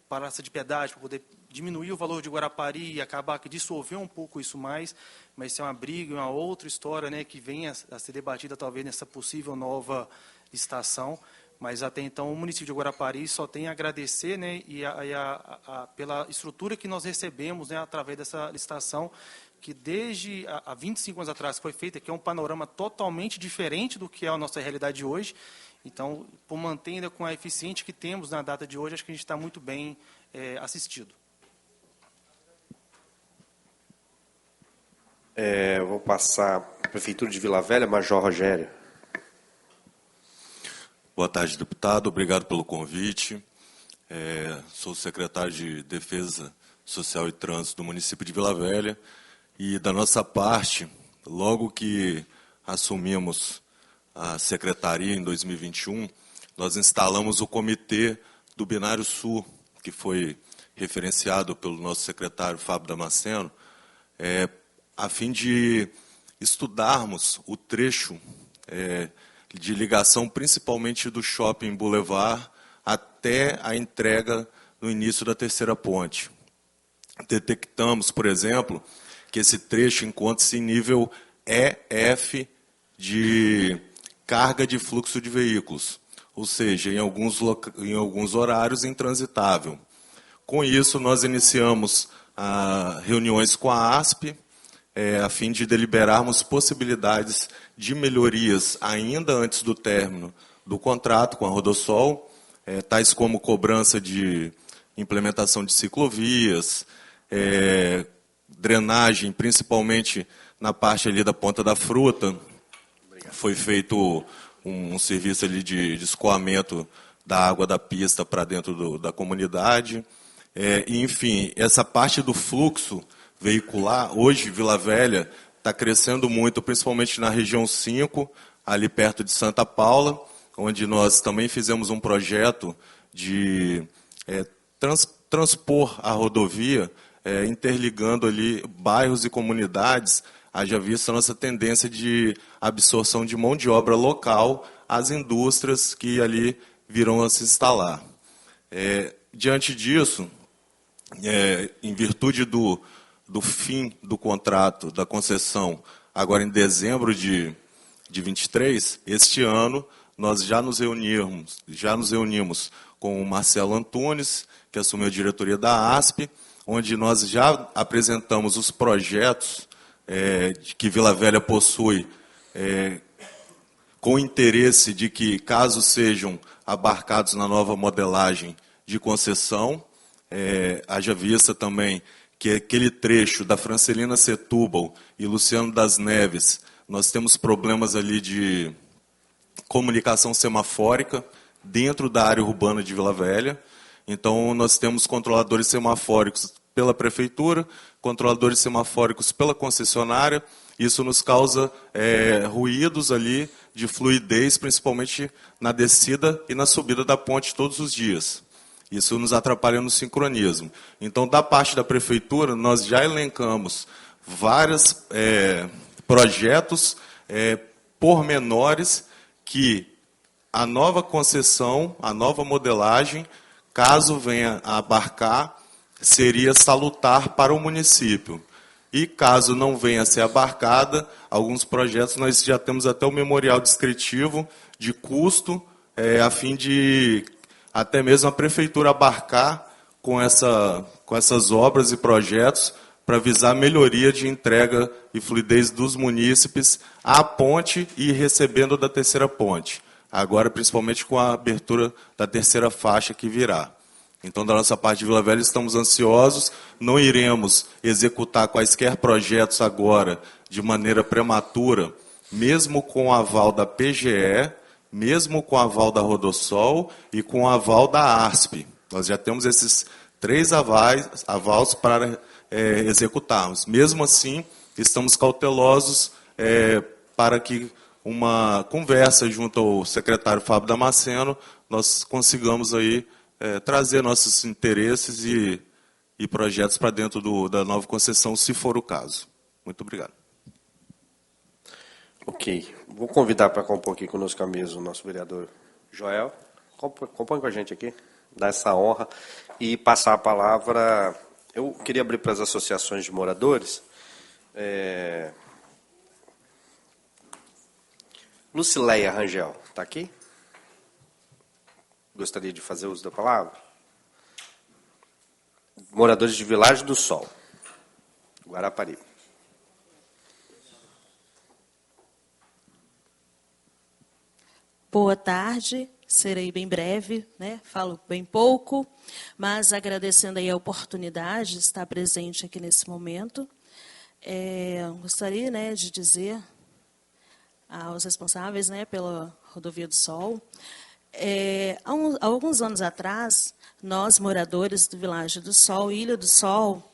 praça de pedágio para poder diminuir o valor de Guarapari e acabar que dissolver um pouco isso mais, mas isso é uma briga, uma outra história, né, que vem a ser debatida talvez nessa possível nova licitação, mas até então o município de Guarapari só tem a agradecer, né, pela estrutura que nós recebemos, né, através dessa licitação, que desde há 25 anos atrás foi feita, que é um panorama totalmente diferente do que é a nossa realidade hoje. Então, por manter ainda com a eficiente que temos na data de hoje, acho que a gente está muito bem assistido. Vou passar a Prefeitura de Vila Velha, Major Rogério. Boa tarde, deputado. Obrigado pelo convite. Sou secretário de Defesa Social e Trânsito do município de Vila Velha. E, da nossa parte, logo que assumimos a secretaria em 2021, nós instalamos o Comitê do Binário Sul, que foi referenciado pelo nosso secretário Fábio Damasceno, a fim de estudarmos o trecho de ligação, principalmente do Shopping Boulevard, até a entrega no início da terceira ponte. Detectamos, por exemplo, que esse trecho encontra-se em nível EF de carga de fluxo de veículos, ou seja, em alguns horários intransitável. Com isso, nós iniciamos reuniões com a ASP, a fim de deliberarmos possibilidades de melhorias ainda antes do término do contrato com a Rodosol, tais como cobrança de implementação de ciclovias, drenagem, principalmente na parte ali da Ponta da Fruta. Foi feito um serviço ali de escoamento da água da pista para dentro da comunidade. Enfim, essa parte do fluxo veicular, hoje Vila Velha está crescendo muito, principalmente na região 5, ali perto de Santa Paula, onde nós também fizemos um projeto de transpor a rodovia, interligando ali bairros e comunidades, haja vista a nossa tendência de absorção de mão de obra local às indústrias que ali virão a se instalar. Diante disso, em virtude do fim do contrato, da concessão, agora em dezembro de 23, este ano, nós já nos reunimos com o Marcelo Antunes, que assumiu a diretoria da ASP, onde nós já apresentamos os projetos que Vila Velha possui, com interesse de que, caso sejam abarcados na nova modelagem de concessão, haja vista também que aquele trecho da Francelina Setúbal e Luciano das Neves, nós temos problemas ali de comunicação semafórica dentro da área urbana de Vila Velha. Então, nós temos controladores semafóricos pela prefeitura, controladores semafóricos pela concessionária. Isso nos causa ruídos ali de fluidez, principalmente na descida e na subida da ponte todos os dias. Isso nos atrapalha no sincronismo. Então, da parte da prefeitura, nós já elencamos vários projetos pormenores que a nova concessão, a nova modelagem, caso venha a abarcar, seria salutar para o município. E caso não venha a ser abarcada, alguns projetos nós já temos até o memorial descritivo de custo, a fim de até mesmo a prefeitura abarcar com essas obras e projetos para visar a melhoria de entrega e fluidez dos munícipes à ponte e recebendo da terceira ponte. Agora, principalmente com a abertura da terceira faixa que virá. Então, da nossa parte de Vila Velha, estamos ansiosos, não iremos executar quaisquer projetos agora de maneira prematura, mesmo com o aval da PGE, mesmo com o aval da Rodosol e com o aval da ASP. Nós já temos esses 3 avals para executarmos. Mesmo assim, estamos cautelosos para que uma conversa junto ao secretário Fábio Damasceno, nós consigamos aí trazer nossos interesses e projetos para dentro da nova concessão, se for o caso. Muito obrigado. Ok. Vou convidar para compor aqui conosco a mesa o nosso vereador Joel. Compõe com a gente aqui, dá essa honra. E passar a palavra... Eu queria abrir para as associações de moradores. Lucileia Rangel, está aqui? Gostaria de fazer uso da palavra? Moradores de Vilagem do Sol, Guarapari. Boa tarde, serei bem breve, né? Falo bem pouco, mas agradecendo aí a oportunidade de estar presente aqui nesse momento. Gostaria, né, de dizer aos responsáveis, né, pela Rodovia do Sol, há alguns anos atrás, nós, moradores do Világio do Sol, Ilha do Sol,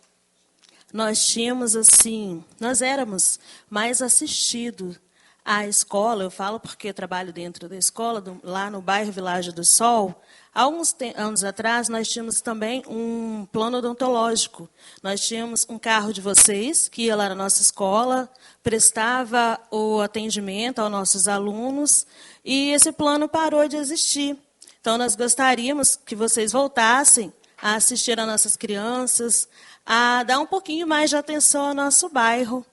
nós tínhamos, assim, nós éramos mais assistidos à escola. Eu falo porque trabalho dentro da escola, lá no bairro Világio do Sol. Há alguns anos atrás, nós tínhamos também um plano odontológico. Nós tínhamos um carro de vocês, que ia lá na nossa escola, prestava o atendimento aos nossos alunos, e esse plano parou de existir. Então, nós gostaríamos que vocês voltassem a assistir às nossas crianças, a dar um pouquinho mais de atenção ao nosso bairro.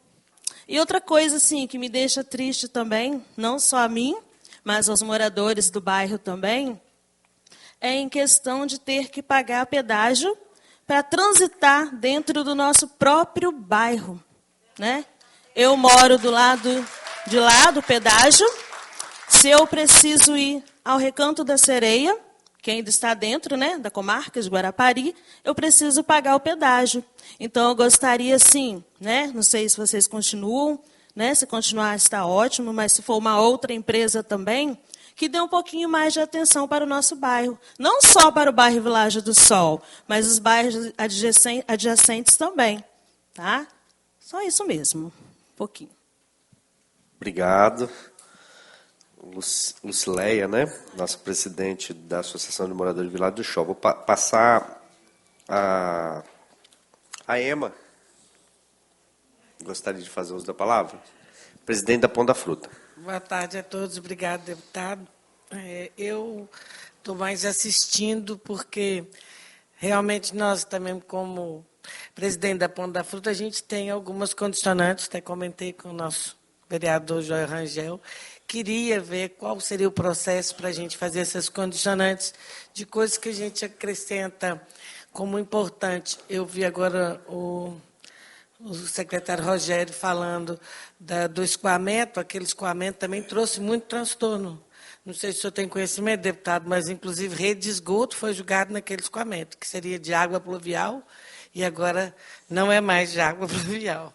E outra coisa, assim, que me deixa triste também, não só a mim, mas aos moradores do bairro também, é em questão de ter que pagar pedágio para transitar dentro do nosso próprio bairro, né? Eu moro do lado de lá do pedágio. Se eu preciso ir ao Recanto da Sereia, que ainda está dentro, né, da comarca de Guarapari, eu preciso pagar o pedágio. Então, eu gostaria, sim, né, não sei se vocês continuam, né, se continuar está ótimo, mas se for uma outra empresa também, que dê um pouquinho mais de atenção para o nosso bairro. Não só para o bairro Világio do Sol, mas os bairros adjacentes também. Tá? Só isso mesmo, um pouquinho. Obrigado. Lucileia, né? Nossa presidente da Associação de Moradores de Világio do Sol. Vou passar a Ema. Gostaria de fazer uso da palavra? Presidente da Pão da Fruta. Boa tarde a todos. Obrigado, deputado. Eu estou mais assistindo porque realmente nós também, como presidente da Pão da Fruta, a gente tem algumas condicionantes, até comentei com o nosso vereador Joel Rangel. Queria ver qual seria o processo para a gente fazer essas condicionantes de coisas que a gente acrescenta como importante. Eu vi agora o secretário Rogério falando do escoamento. Aquele escoamento também trouxe muito transtorno. Não sei se o senhor tem conhecimento, deputado, mas, inclusive, rede de esgoto foi julgado naquele escoamento, que seria de água pluvial, e agora não é mais de água pluvial.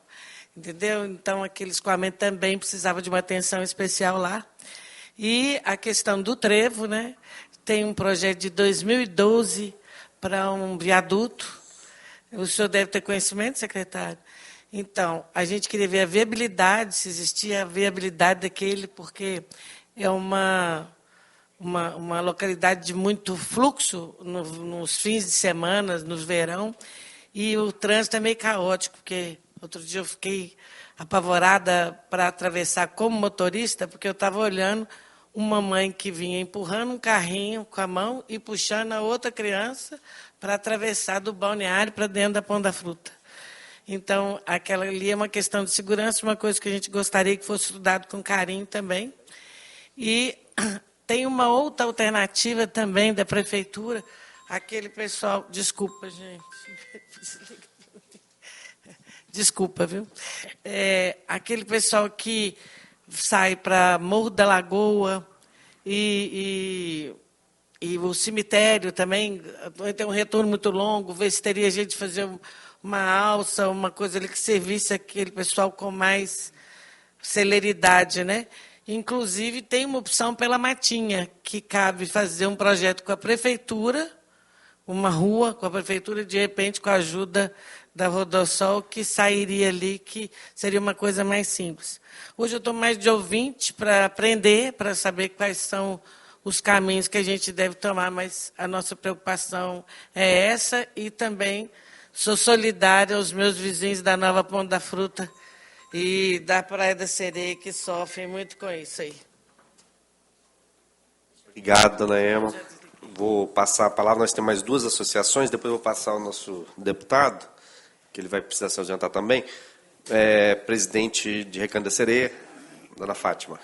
Entendeu? Então, aquele escoamento também precisava de uma atenção especial lá. E a questão do trevo, né? Tem um projeto de 2012 para um viaduto. O senhor deve ter conhecimento, secretário? Então, a gente queria ver a viabilidade, se existia a viabilidade daquele, porque é uma localidade de muito fluxo nos fins de semana, no verão, e o trânsito é meio caótico, porque outro dia eu fiquei apavorada para atravessar como motorista, porque eu estava olhando uma mãe que vinha empurrando um carrinho com a mão e puxando a outra criança para atravessar do balneário para dentro da Pão da Fruta. Então, aquela ali é uma questão de segurança, uma coisa que a gente gostaria que fosse estudado com carinho também. E tem uma outra alternativa também da prefeitura, aquele pessoal... Desculpa, gente. Desculpa, viu? Aquele pessoal que sai para Morro da Lagoa e o cemitério também tem um retorno muito longo, ver se teria jeito de fazer uma alça, uma coisa ali que servisse aquele pessoal com mais celeridade, né? Inclusive, tem uma opção pela Matinha, que cabe fazer um projeto com a prefeitura, uma rua com a prefeitura, de repente, com a ajuda da Rodossol, que sairia ali, que seria uma coisa mais simples. Hoje eu estou mais de ouvinte para aprender, para saber quais são os caminhos que a gente deve tomar, mas a nossa preocupação é essa, e também sou solidária aos meus vizinhos da Nova Pão da Fruta e da Praia da Sereia, que sofrem muito com isso aí. Obrigado, dona Ema. Vou passar a palavra, nós temos mais duas associações, depois vou passar ao nosso deputado, que ele vai precisar se ausentar também. Presidente de Recanto da Sereia, dona Fátima.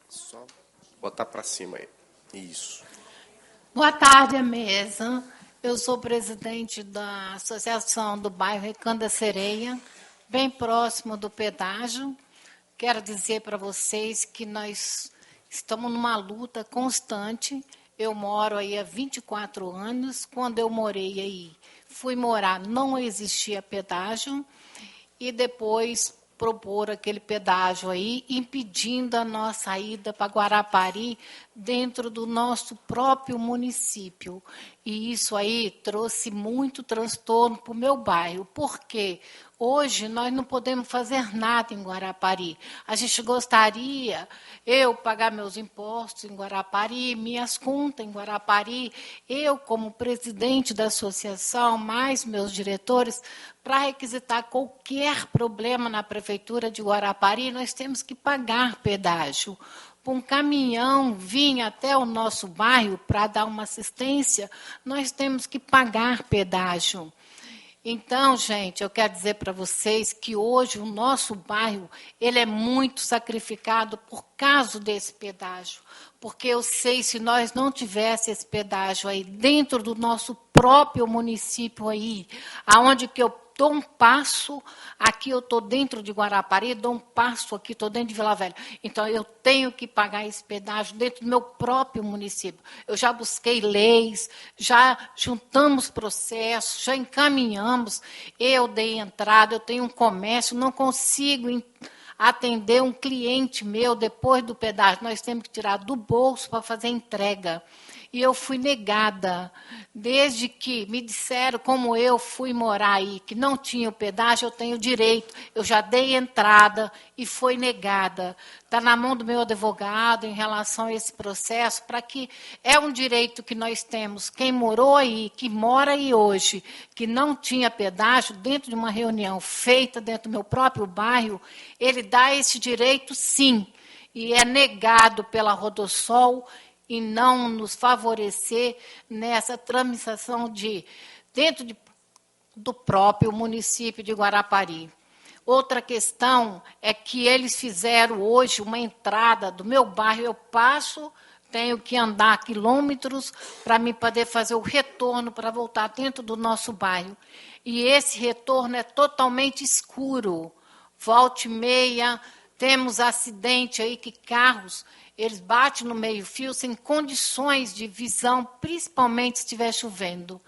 Só botar para cima aí. Isso. Boa tarde, à mesa. Eu sou presidente da Associação do Bairro Recanto da Sereia, bem próximo do pedágio. quero dizer para vocês que nós estamos numa luta constante. Eu moro aí há 24 anos. Quando eu morei aí, fui morar, não existia pedágio, e depois propor aquele pedágio aí, impedindo a nossa ida para Guarapari dentro do nosso próprio município. E isso aí trouxe muito transtorno para o meu bairro. Por quê? Hoje nós não podemos fazer nada em Guarapari. A gente gostaria, eu pagar meus impostos em Guarapari, minhas contas em Guarapari, eu como presidente da associação, mais meus diretores, para requisitar qualquer problema na prefeitura de Guarapari, nós temos que pagar pedágio. Para um caminhão vir até o nosso bairro para dar uma assistência, nós temos que pagar pedágio. Então, gente, eu quero dizer para vocês que hoje o nosso bairro ele é muito sacrificado por causa desse pedágio. Porque eu sei, se nós não tivéssemos esse pedágio aí dentro do nosso próprio município aí, aonde que eu dou um passo, aqui eu estou dentro de Guarapari, dou um passo aqui, estou dentro de Vila Velha. Então, eu tenho que pagar esse pedágio dentro do meu próprio município. Eu já busquei leis, já juntamos processos, já encaminhamos. Eu dei entrada, eu tenho um comércio, não consigo atender um cliente meu depois do pedágio. Nós temos que tirar do bolso para fazer entrega. E eu fui negada. Desde que me disseram, como eu fui morar aí, que não tinha o pedágio, eu tenho direito. Eu já dei entrada e foi negada. Está na mão do meu advogado em relação a esse processo, para que é um direito que nós temos. Quem morou aí, que mora aí hoje, que não tinha pedágio, dentro de uma reunião feita dentro do meu próprio bairro, ele dá esse direito, sim. E é negado pela Rodossol, e não nos favorecer nessa tramitação dentro do próprio município de Guarapari. Outra questão é que eles fizeram hoje uma entrada do meu bairro, eu passo, tenho que andar quilômetros para me poder fazer o retorno, para voltar dentro do nosso bairro. E esse retorno é totalmente escuro. Volta e meia, temos acidente aí que carros eles batem no meio-fio sem condições de visão, principalmente se estiver chovendo.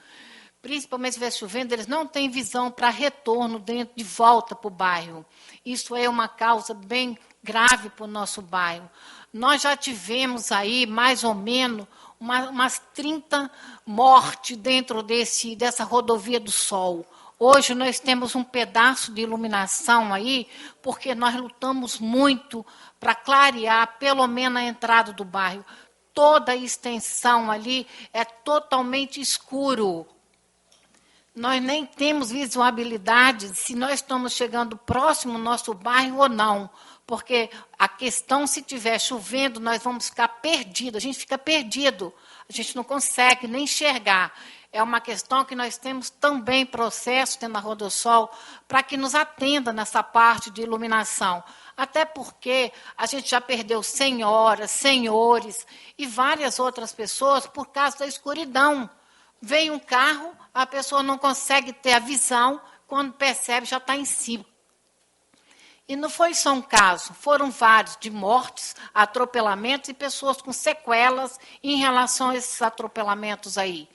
Principalmente se estiver chovendo, eles não têm visão para retorno de volta para o bairro. Isso é uma causa bem grave para o nosso bairro. Nós já tivemos aí, mais ou menos, umas 30 mortes dentro dessa rodovia do Sol. Hoje nós temos um pedaço de iluminação aí, porque nós lutamos muito para clarear pelo menos a entrada do bairro. Toda a extensão ali é totalmente escuro. Nós nem temos visibilidade se nós estamos chegando próximo ao nosso bairro ou não. Porque a questão, se estiver chovendo, nós vamos ficar perdidos. A gente fica perdido. A gente não consegue nem enxergar. É uma questão que nós temos também processo dentro da Rodossol para que nos atenda nessa parte de iluminação. Até porque a gente já perdeu senhoras, senhores e várias outras pessoas por causa da escuridão. Vem um carro, a pessoa não consegue ter a visão, quando percebe já está em cima. E não foi só um caso, foram vários de mortes, atropelamentos e pessoas com sequelas em relação a esses atropelamentos aí.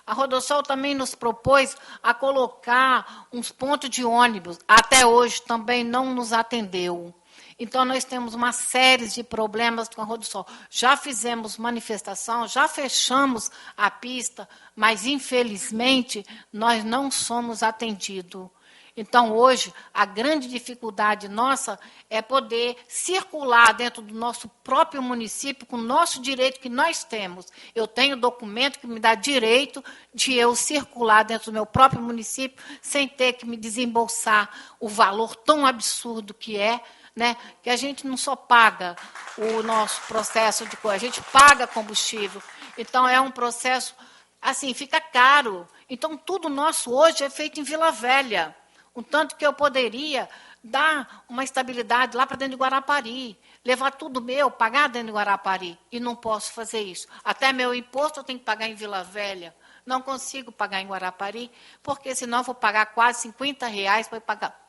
A Rodossol também nos propôs a colocar uns pontos de ônibus. Até hoje também não nos atendeu. Então, nós temos uma série de problemas com a Rodossol. Já fizemos manifestação, já fechamos a pista, mas, infelizmente, nós não somos atendidos. Então, hoje, a grande dificuldade nossa é poder circular dentro do nosso próprio município com o nosso direito que nós temos. Eu tenho documento que me dá direito de eu circular dentro do meu próprio município sem ter que me desembolsar o valor tão absurdo que é, né, que a gente não só paga o nosso processo de coisa, a gente paga combustível. Então, é um processo, assim, fica caro. Então, tudo nosso hoje é feito em Vila Velha. Um tanto que eu poderia dar uma estabilidade lá para dentro de Guarapari, levar tudo meu, pagar dentro de Guarapari, e não posso fazer isso. Até meu imposto eu tenho que pagar em Vila Velha. Não consigo pagar em Guarapari, porque senão eu vou pagar quase R$50 para pagar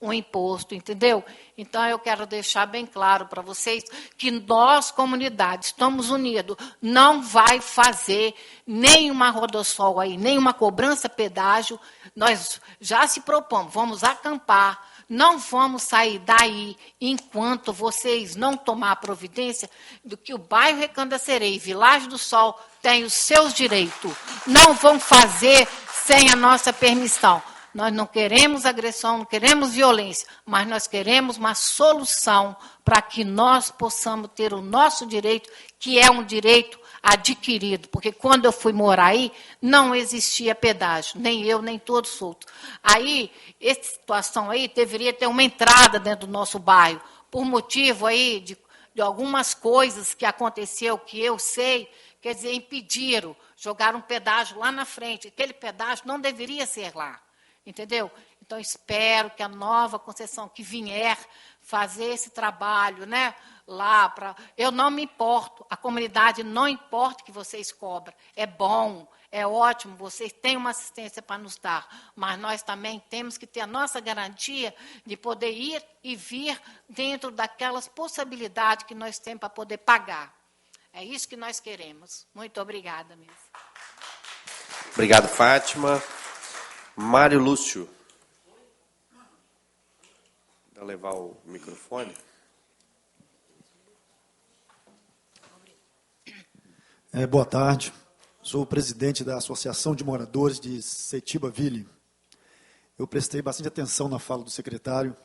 um imposto, entendeu? Então, eu quero deixar bem claro para vocês que nós, comunidade, estamos unidos. Não vai fazer nenhuma rodossol aí, nenhuma cobrança pedágio. Nós já se propomos, vamos acampar, não vamos sair daí enquanto vocês não tomar providência do que o bairro Recanto da Sereia e Vilagem do Sol têm os seus direitos. Não vão fazer sem a nossa permissão. Nós não queremos agressão, não queremos violência, mas nós queremos uma solução para que nós possamos ter o nosso direito, que é um direito adquirido. Porque quando eu fui morar aí, não existia pedágio, nem eu, nem todos os outros. Aí, essa situação aí deveria ter uma entrada dentro do nosso bairro, por motivo aí de algumas coisas que aconteceu, que eu sei, quer dizer, impediram, jogaram um pedágio lá na frente. Aquele pedágio não deveria ser lá. Entendeu? Então, espero que a nova concessão que vier fazer esse trabalho, né, lá para... Eu não me importo, a comunidade não importa que vocês cobram. É bom, é ótimo, vocês têm uma assistência para nos dar, mas nós também temos que ter a nossa garantia de poder ir e vir dentro daquelas possibilidades que nós temos para poder pagar. É isso que nós queremos. Muito obrigada mesmo. Obrigado, Fátima. Mário Lúcio. Vou levar o microfone. Boa tarde. Sou o presidente da Associação de Moradores de Setibaville. Eu prestei bastante atenção na fala do secretário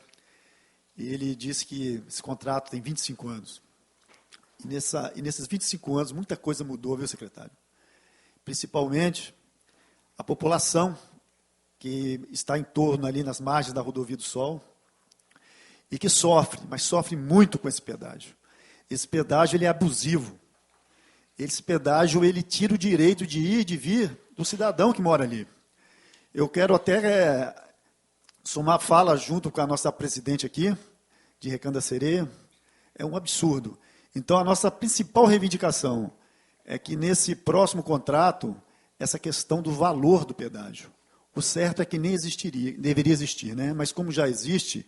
e ele disse que esse contrato tem 25 anos. E nesses 25 anos, muita coisa mudou, viu, secretário? Principalmente a população que está em torno ali nas margens da Rodovia do Sol e que sofre, mas sofre muito com esse pedágio. Esse pedágio ele é abusivo. Esse pedágio ele tira o direito de ir e de vir do cidadão que mora ali. Eu quero até somar fala junto com a nossa presidente aqui, de Recanto da Sereia. É um absurdo. Então, a nossa principal reivindicação é que nesse próximo contrato, essa questão do valor do pedágio. O certo é que nem existiria, deveria existir, né? Mas como já existe,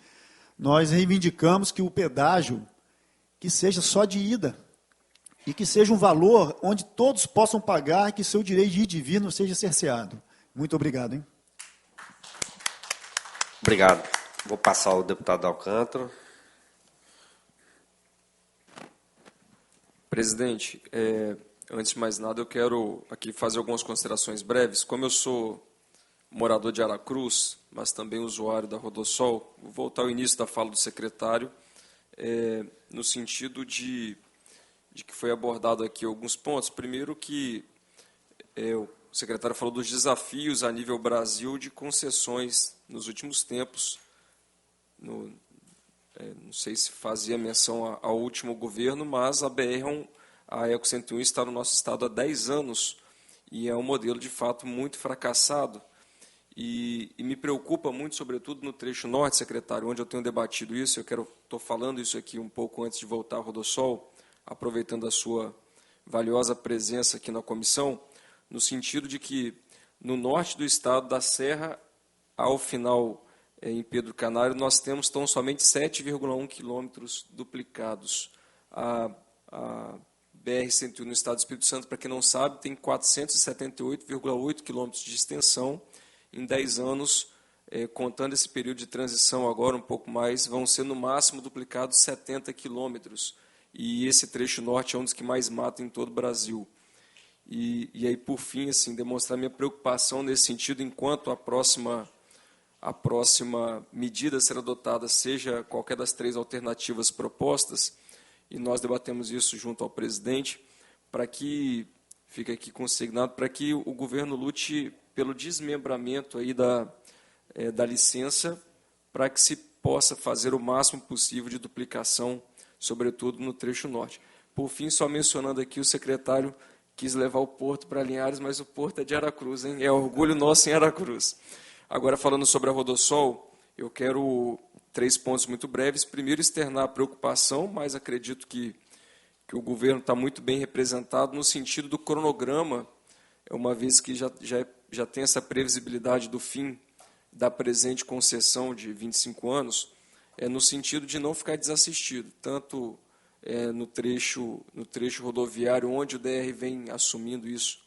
nós reivindicamos que o pedágio que seja só de ida e que seja um valor onde todos possam pagar e que seu direito de ir e de vir não seja cerceado. Muito obrigado, hein? Obrigado. Vou passar ao deputado Alcântara. Presidente, antes de mais nada, eu quero aqui fazer algumas considerações breves. Como eu sou morador de Aracruz, mas também usuário da Rodossol, vou voltar ao início da fala do secretário, no sentido de que foi abordado aqui alguns pontos. Primeiro que o secretário falou dos desafios a nível Brasil de concessões nos últimos tempos. Não sei se fazia menção ao último governo, mas a a Eco 101 está no nosso estado há 10 anos e é um modelo, de fato, muito fracassado. E me preocupa muito, sobretudo, no trecho norte, secretário, onde eu tenho debatido isso. Estou falando isso aqui um pouco antes de voltar ao Rodossol, aproveitando a sua valiosa presença aqui na comissão, no sentido de que, no norte do estado, da Serra ao final, em Pedro Canário, nós temos tão somente 7,1 quilômetros duplicados. A BR-101 no estado do Espírito Santo, para quem não sabe, tem 478,8 quilômetros de extensão. Em 10 anos, contando esse período de transição agora, um pouco mais, vão ser no máximo duplicados 70 quilômetros. E esse trecho norte é um dos que mais mata em todo o Brasil. E aí, por fim, assim, demonstrar minha preocupação nesse sentido, enquanto a próxima medida a ser adotada seja qualquer das 3 alternativas propostas, e nós debatemos isso junto ao presidente, para que, fica aqui consignado, para que o governo lute pelo desmembramento aí da licença, para que se possa fazer o máximo possível de duplicação, sobretudo no trecho norte. Por fim, só mencionando aqui, o secretário quis levar o porto para Linhares, mas o porto é de Aracruz, hein? É orgulho nosso em Aracruz. Agora, falando sobre a Rodossol, eu quero 3 pontos muito breves. Primeiro, externar a preocupação, mas acredito que o governo está muito bem representado no sentido do cronograma, uma vez que já tem essa previsibilidade do fim da presente concessão de 25 anos no sentido de não ficar desassistido, tanto no trecho rodoviário, onde o DR vem assumindo isso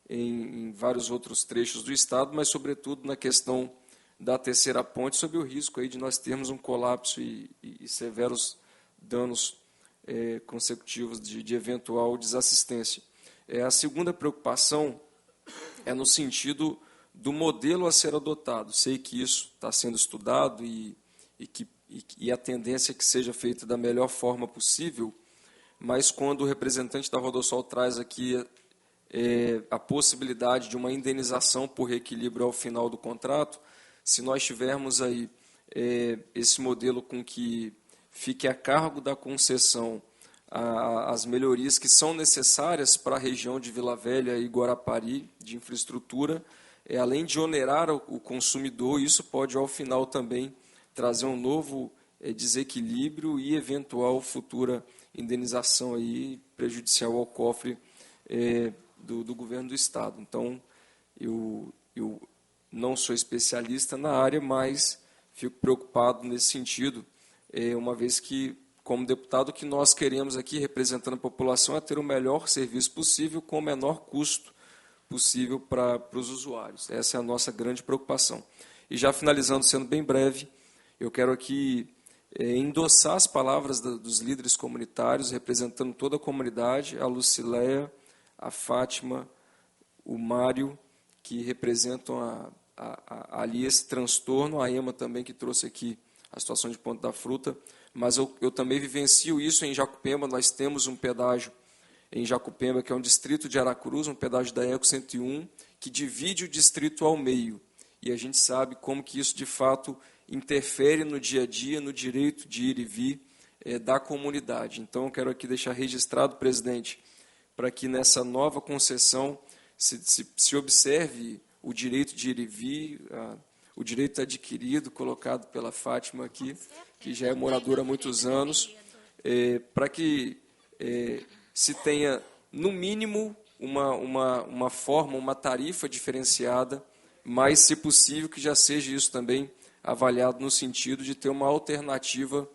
em vários outros trechos do Estado, mas, sobretudo, na questão da terceira ponte, sob o risco aí de nós termos um colapso e severos danos consecutivos de eventual desassistência. A segunda preocupação é no sentido do modelo a ser adotado. Sei que isso está sendo estudado e a tendência é que seja feita da melhor forma possível, mas quando o representante da Rodosol traz aqui a possibilidade de uma indenização por reequilíbrio ao final do contrato, se nós tivermos aí esse modelo com que fique a cargo da concessão as melhorias que são necessárias para a região de Vila Velha e Guarapari de infraestrutura, além de onerar o consumidor, isso pode, ao final, também trazer um novo desequilíbrio e eventual futura indenização aí prejudicial ao cofre do governo do Estado. Então, eu não sou especialista na área, mas fico preocupado nesse sentido, uma vez que, como deputado, o que nós queremos aqui, representando a população, é ter o melhor serviço possível com o menor custo possível para os usuários. Essa é a nossa grande preocupação. E já finalizando, sendo bem breve, eu quero aqui endossar as palavras dos líderes comunitários, representando toda a comunidade, a Lucileia, a Fátima, o Mário, que representam ali esse transtorno, a Ema também, que trouxe aqui a situação de Ponta da Fruta, mas eu também vivencio isso em Jacupemba. Nós temos um pedágio em Jacupemba, que é um distrito de Aracruz, um pedágio da ECO 101, que divide o distrito ao meio. E a gente sabe como que isso, de fato, interfere no dia a dia, no direito de ir e vir da comunidade. Então, eu quero aqui deixar registrado, presidente, para que nessa nova concessão se observe o direito de ir e vir, o direito adquirido, colocado pela Fátima aqui, que já é moradora há muitos anos, para que se tenha, no mínimo, uma forma, uma tarifa diferenciada, mas, se possível, que já seja isso também avaliado no sentido de ter uma alternativa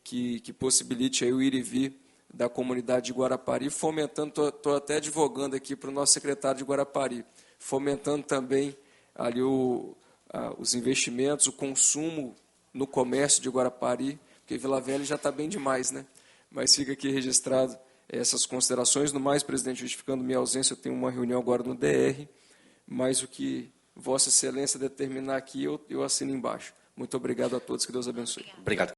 que possibilite aí o ir e vir da comunidade de Guarapari, fomentando, estou até advogando aqui para o nosso secretário de Guarapari, fomentando também ali os investimentos, o consumo no comércio de Guarapari, porque Vila Velha já está bem demais, né? Mas fica aqui registrado essas considerações. No mais, presidente, justificando minha ausência, eu tenho uma reunião agora no DR, mas o que Vossa Excelência determinar aqui, eu assino embaixo. Muito obrigado a todos, que Deus abençoe. Obrigado.